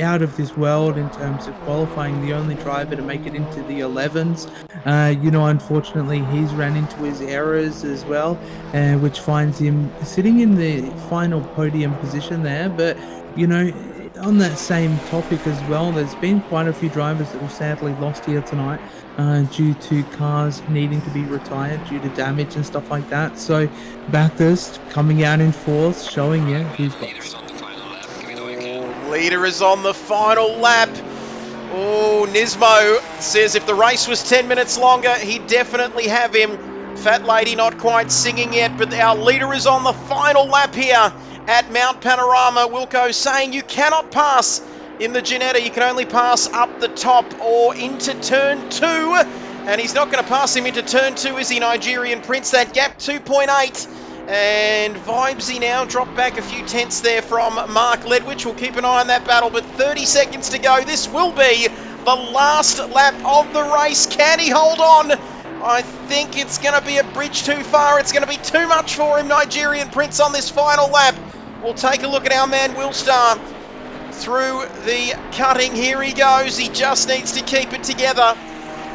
out of this world in terms of qualifying, the only driver to make it into the 11s. Unfortunately, he's ran into his errors as well, which finds him sitting in the final podium position there. But, on that same topic as well, there's been quite a few drivers that have sadly lost here tonight due to cars needing to be retired due to damage and stuff like that. So Bathurst coming out in fourth, showing you who's boss. Leader is on the final lap. Oh, Nismo says if the race was 10 minutes longer, he'd definitely have him. Fat lady not quite singing yet, but our leader is on the final lap here at Mount Panorama. Wilco saying you cannot pass in the Ginetta. You can only pass up the top or into turn 2. And he's not going to pass him into turn 2, is he, Nigerian Prince? That gap 2.8. And Vibesy now dropped back a few tenths there from Mark Ledwich. We'll keep an eye on that battle, but 30 seconds to go. This will be the last lap of the race. Can he hold on? I think it's going to be a bridge too far. It's going to be too much for him, Nigerian Prince, on this final lap. We'll take a look at our man Willstar through the cutting. Here he goes. He just needs to keep it together,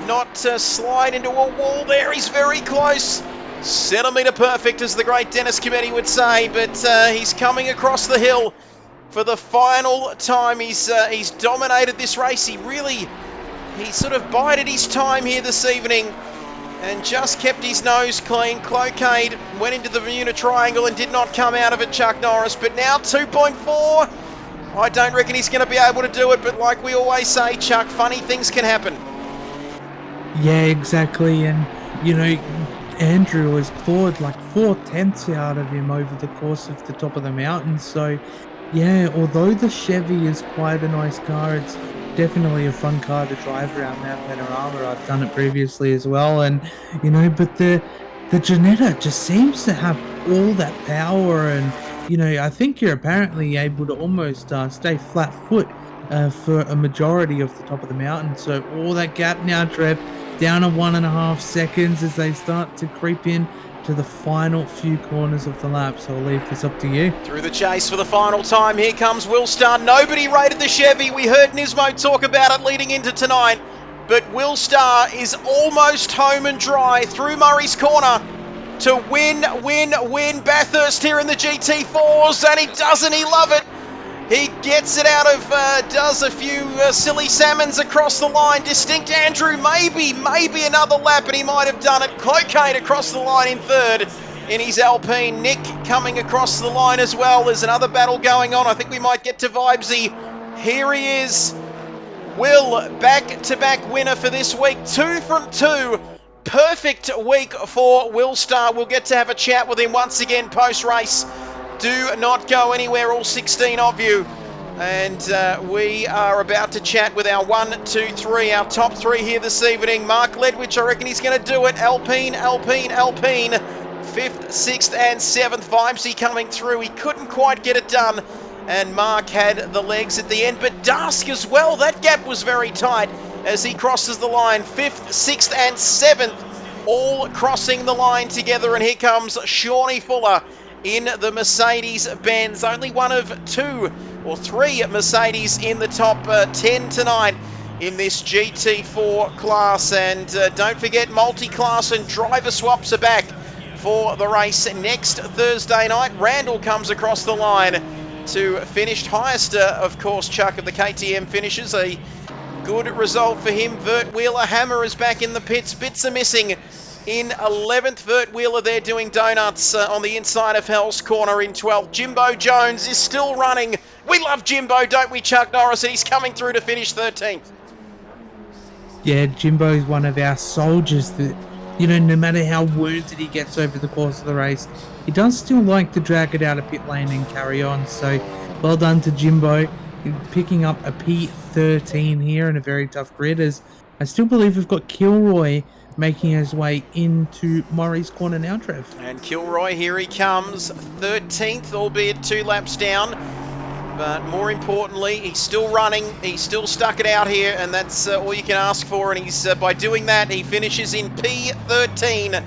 not slide into a wall there. He's very close. Centimetre perfect, as the great Dennis Cometti would say, but he's coming across the hill for the final time. He's dominated this race. He sort of bided his time here this evening and just kept his nose clean. Cloquet went into the Bermuda Triangle and did not come out of it, Chuck Norris, but now 2.4. I don't reckon he's going to be able to do it, but like we always say, Chuck, funny things can happen. Yeah, exactly, and, Andrew has clawed like 4 tenths out of him over the course of the top of the mountain. So, yeah, although the Chevy is quite a nice car, it's definitely a fun car to drive around Mount Panorama. I've done it previously as well, and but the Ginetta just seems to have all that power, and I think you're apparently able to almost stay flat foot for a majority of the top of the mountain. So all that gap now, Trev, down to 1.5 seconds as they start to creep in to the final few corners of the lap. So I'll leave this up to you. Through the chase for the final time, here comes Willstar. Nobody rated the Chevy. We heard Nismo talk about it leading into tonight. but Will Star is almost home and dry through Murray's Corner to win Bathurst here in the GT4s, and he doesn't he love it? He gets it out of, does a few silly salmons across the line. Distinct Andrew, maybe another lap, and he might have done it. Cloquet across the line in third in his Alpine. Nick coming across the line as well. There's another battle going on. I think we might get to Vibesy. Here he is. Will, back-to-back winner for this week. 2 from 2. Perfect week for Will Star. We'll get to have a chat with him once again post-race. Do not go anywhere, all 16 of you. And we are about to chat with our 1, 2, 3, our top 3 here this evening. Mark Ledwich, I reckon he's going to do it. Alpine. 5th, 6th and 7th. Vibesy coming through. He couldn't quite get it done. And Mark had the legs at the end. But Dusk as well. That gap was very tight as he crosses the line. 5th, 6th and 7th. All crossing the line together. And here comes Shawnee Fuller in the Mercedes-Benz. Only one of 2 or 3 Mercedes in the top 10 tonight in this GT4 class. And don't forget, multi-class and driver swaps are back for the race next Thursday night. Randall comes across the line to finish highest, of course, Chuck, of the KTM finishes. A good result for him. Vert Wheeler Hammer is back in the pits. Bits are missing in 11th. Vert Wheeler there doing donuts on the inside of Hell's Corner in 12th. Jimbo Jones is still running. We love Jimbo, don't we, Chuck Norris? And he's coming through to finish 13th. Yeah, Jimbo is one of our soldiers that, you know, no matter how wounded he gets over the course of the race, he does still like to drag it out of pit lane and carry on. So, well done to Jimbo, picking up a P13 here in a very tough grid. As I still believe we've got Kilroy making his way into Murray's Corner now, Trev. And Kilroy, here he comes, 13th, albeit 2 laps down. But more importantly, he's still running, he's still stuck it out here, and that's all you can ask for. And he's by doing that, he finishes in P13.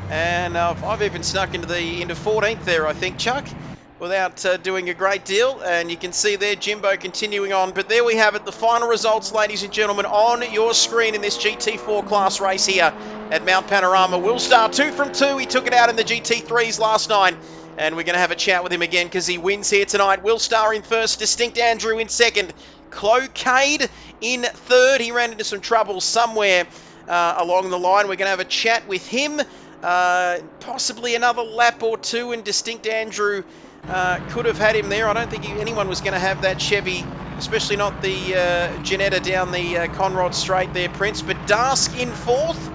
And I've even snuck into 14th there, I think, Chuck, without doing a great deal. And you can see there Jimbo continuing on. But there we have it, the final results, ladies and gentlemen, on your screen in this GT4 class race here at Mount Panorama. Will Star 2 from 2. He took it out in the GT3s last night. And we're going to have a chat with him again because he wins here tonight. Will Star in first, Distinct Andrew in second, Cloquet in third. He ran into some trouble somewhere along the line. We're going to have a chat with him. Possibly another lap or 2, and Distinct Andrew could have had him there. I don't think anyone was going to have that Chevy, especially not the Janetta down the Conrod Straight there, Prince. But Dask in fourth.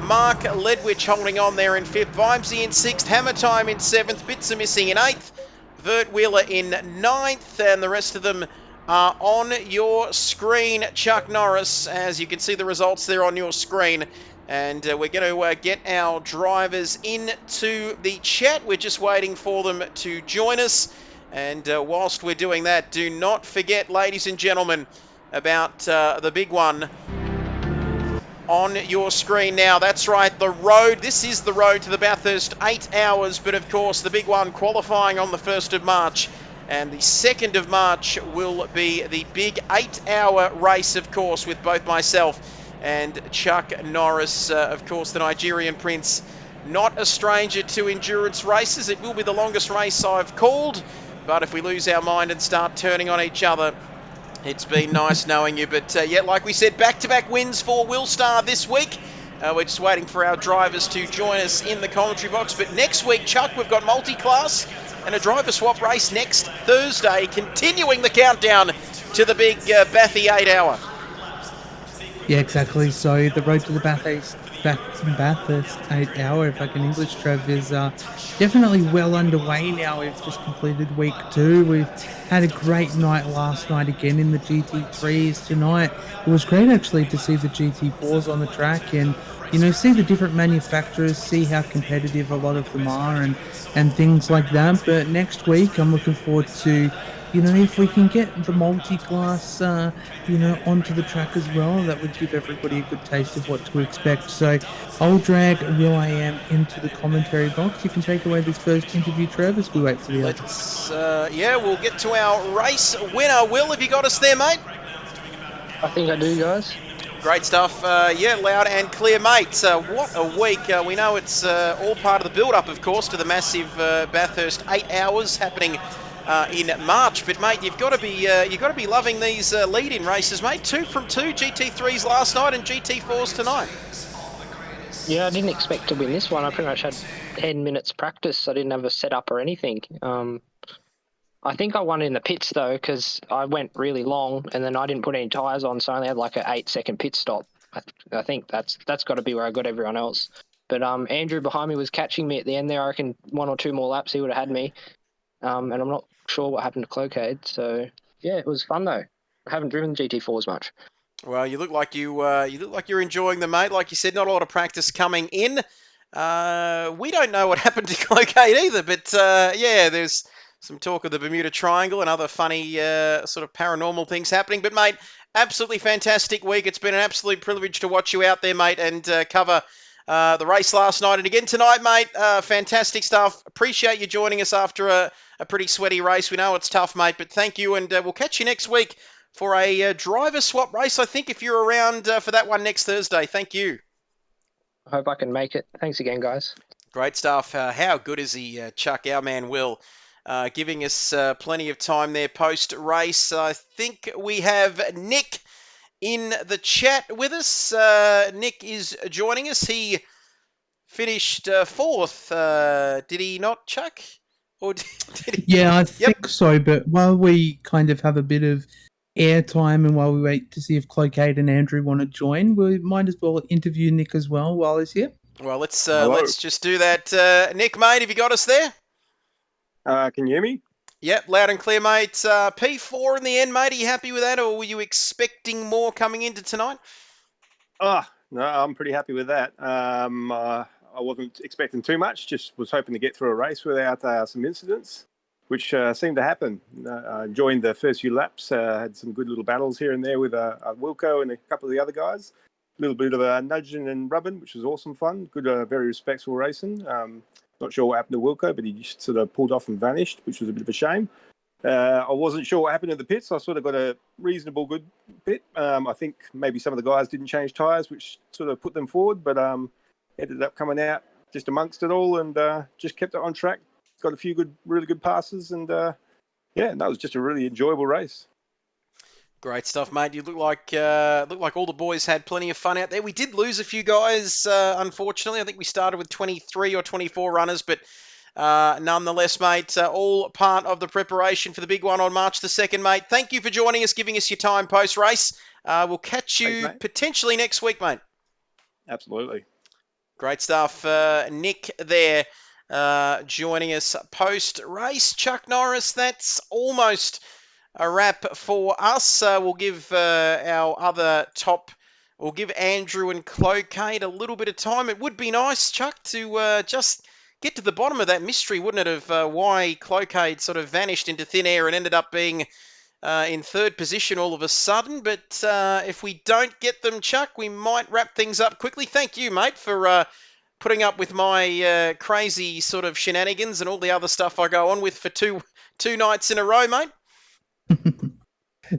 Mark Ledwich holding on there in 5th. Vibesy in 6th. Hammer Time in 7th. Bits are missing in 8th. Vert Wheeler in 9th. And the rest of them are on your screen, Chuck Norris, as you can see the results there on your screen. And we're going to get our drivers into the chat. We're just waiting for them to join us. And whilst we're doing that, do not forget, ladies and gentlemen, about the big one on your screen now. That's right, the road. This is the road to the Bathurst, 8 hours, but of course the big one qualifying on the 1st of March. And the 2nd of March will be the big 8-hour race, of course, with both myself and Chuck Norris, of course, the Nigerian Prince. Not a stranger to endurance races. It will be the longest race I've called, but if we lose our mind and start turning on each other, it's been nice knowing you. But yeah, like we said, back-to-back wins for Will Star this week. We're just waiting for our drivers to join us in the commentary box. But next week, Chuck, we've got multi-class and a driver swap race next Thursday, continuing the countdown to the big Bathy 8-hour. Yeah, exactly. So the road to the Bathurst 8-hour, if I can English, Trev, is definitely well underway now. We've just completed week 2. We've had a great night last night again in the GT3s tonight. It was great actually to see the GT4s on the track and, you know, see the different manufacturers, see how competitive a lot of them are and things like that. But next week I'm looking forward to, you know, if we can get the multi-class, you know, onto the track as well, that would give everybody a good taste of what to expect. So I'll drag Will I Am into the commentary box. You can take away this first interview, Trev, as we wait for the others. Yeah, we'll get to our race winner. Will, have you got us there, mate? I think I do, guys. Great stuff. Yeah, loud and clear, mate. What a week. We know it's all part of the build-up, of course, to the massive Bathurst 8 hours happening in March. But mate, you've got to be loving these lead-in races, mate. 2 from 2 GT3s last night and GT4s tonight. Yeah, I didn't expect to win this one. I pretty much had 10 minutes practice. I didn't have a setup or anything. I think I won in the pits though, because I went really long and then I didn't put any tyres on, so I only had like an 8-second pit stop. I think that's got to be where I got everyone else. But Andrew behind me was catching me at the end there. I reckon 1 or 2 more laps he would have had me. And I'm not sure what happened to Cloquet. So yeah, it was fun though. I haven't driven GT4s much. Well, you look like you're enjoying them, mate. Like you said, not a lot of practice coming in. We don't know what happened to Cloquet either, but yeah, there's some talk of the Bermuda Triangle and other funny sort of paranormal things happening. But, mate, absolutely fantastic week. It's been an absolute privilege to watch you out there, mate, and cover the race last night. And again tonight, mate, fantastic stuff. Appreciate you joining us after a pretty sweaty race. We know it's tough, mate, but thank you, and we'll catch you next week for a driver swap race, I think, if you're around for that one next Thursday. Thank you. I hope I can make it. Thanks again, guys. Great stuff. How good is he, Chuck, our man Will, giving us plenty of time there post-race. I think we have Nick in the chat with us. Nick is joining us. He finished fourth. Did he not, Chuck? Or did he? Yeah, I think so. But while we kind of have a bit of airtime and while we wait to see if Cloquet and Andrew want to join, we might as well interview Nick as well while he's here. Well, let's just do that. Nick, mate, have you got us there? Can you hear me? Yep, loud and clear, mate. P4 in the end, mate. Are you happy with that, or were you expecting more coming into tonight? Oh, no, I'm pretty happy with that. I wasn't expecting too much, just was hoping to get through a race without some incidents, which seemed to happen. I joined the first few laps, had some good little battles here and there with Wilco and a couple of the other guys. A little bit of nudging and rubbing, which was awesome fun. Good, very respectful racing. Not sure what happened to Wilco, but he just sort of pulled off and vanished, which was a bit of a shame. I wasn't sure what happened in the pits. I sort of got a reasonable good pit. I think maybe some of the guys didn't change tyres, which sort of put them forward, but ended up coming out just amongst it all and just kept it on track. Got a few really good passes, and yeah, that was just a really enjoyable race. Great stuff, mate. You look like all the boys had plenty of fun out there. We did lose a few guys, unfortunately. I think we started with 23 or 24 runners, but nonetheless, mate, all part of the preparation for the big one on March the 2nd, mate. Thank you for joining us, giving us your time post-race. We'll catch you potentially next week, mate. Absolutely. Great stuff. Nick there joining us post-race. Chuck Norris, that's almost a wrap for us. We'll give we'll give Andrew and Cloquet a little bit of time. It would be nice, Chuck, to just get to the bottom of that mystery, wouldn't it, of why Cloquet sort of vanished into thin air and ended up being in third position all of a sudden. But if we don't get them, Chuck, we might wrap things up quickly. Thank you, mate, for putting up with my crazy sort of shenanigans and all the other stuff I go on with for two nights in a row, mate.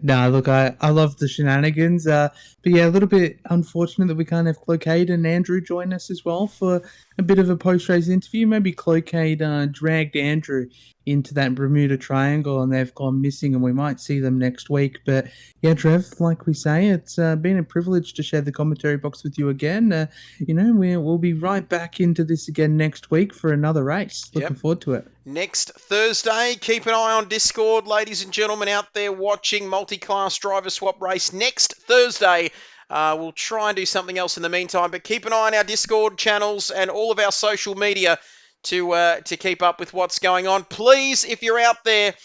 No, look, I love the shenanigans. But yeah, a little bit unfortunate that we can't have Cloquet and Andrew join us as well for a bit of a post-race interview. Maybe Cloquet dragged Andrew into that Bermuda Triangle and they've gone missing and we might see them next week. But yeah, Trev, like we say, it's been a privilege to share the commentary box with you again. We'll be right back into this again next week for another race. Looking forward to it. Next Thursday, keep an eye on Discord, ladies and gentlemen out there watching multi-class driver swap race next Thursday. We'll try and do something else in the meantime, but keep an eye on our Discord channels and all of our social media to keep up with what's going on. Please, if you're out there,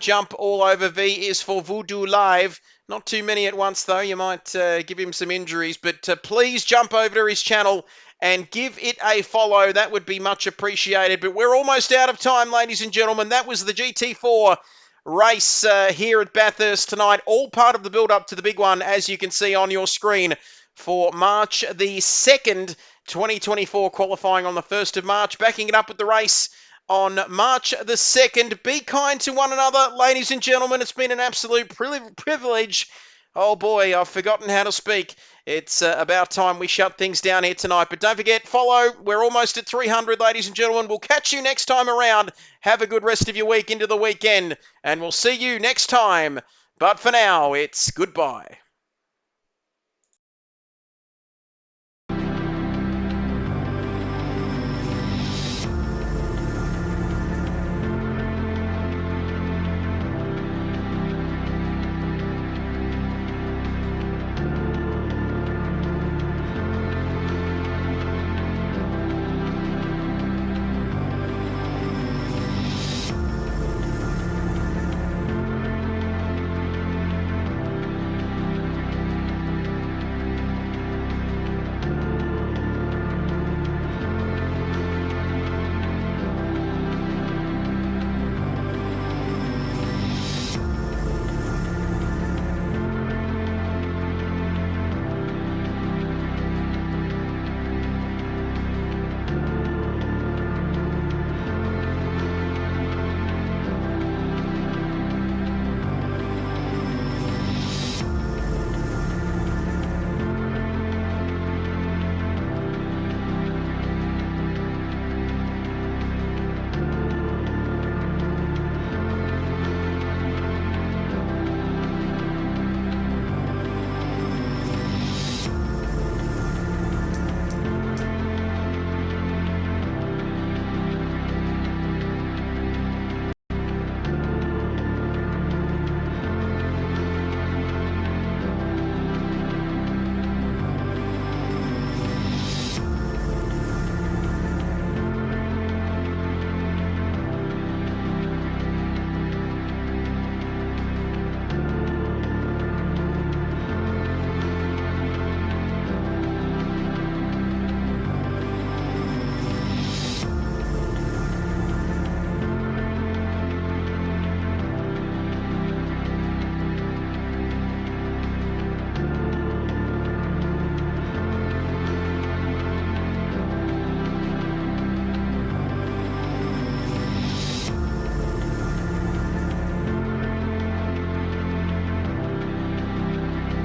jump all over V is for Voodoo Live. Not too many at once, though. You might give him some injuries, but please jump over to his channel and give it a follow. That would be much appreciated. But we're almost out of time, ladies and gentlemen. That was the GT4 race here at Bathurst tonight. All part of the build-up to the big one, as you can see on your screen, for March the 2nd, 2024, qualifying on the 1st of March. Backing it up with the race on March the 2nd. Be kind to one another, ladies and gentlemen. It's been an absolute privilege Oh boy, I've forgotten how to speak. It's about time we shut things down here tonight. But don't forget, follow. We're almost at 300, ladies and gentlemen. We'll catch you next time around. Have a good rest of your week into the weekend. And we'll see you next time. But for now, it's goodbye.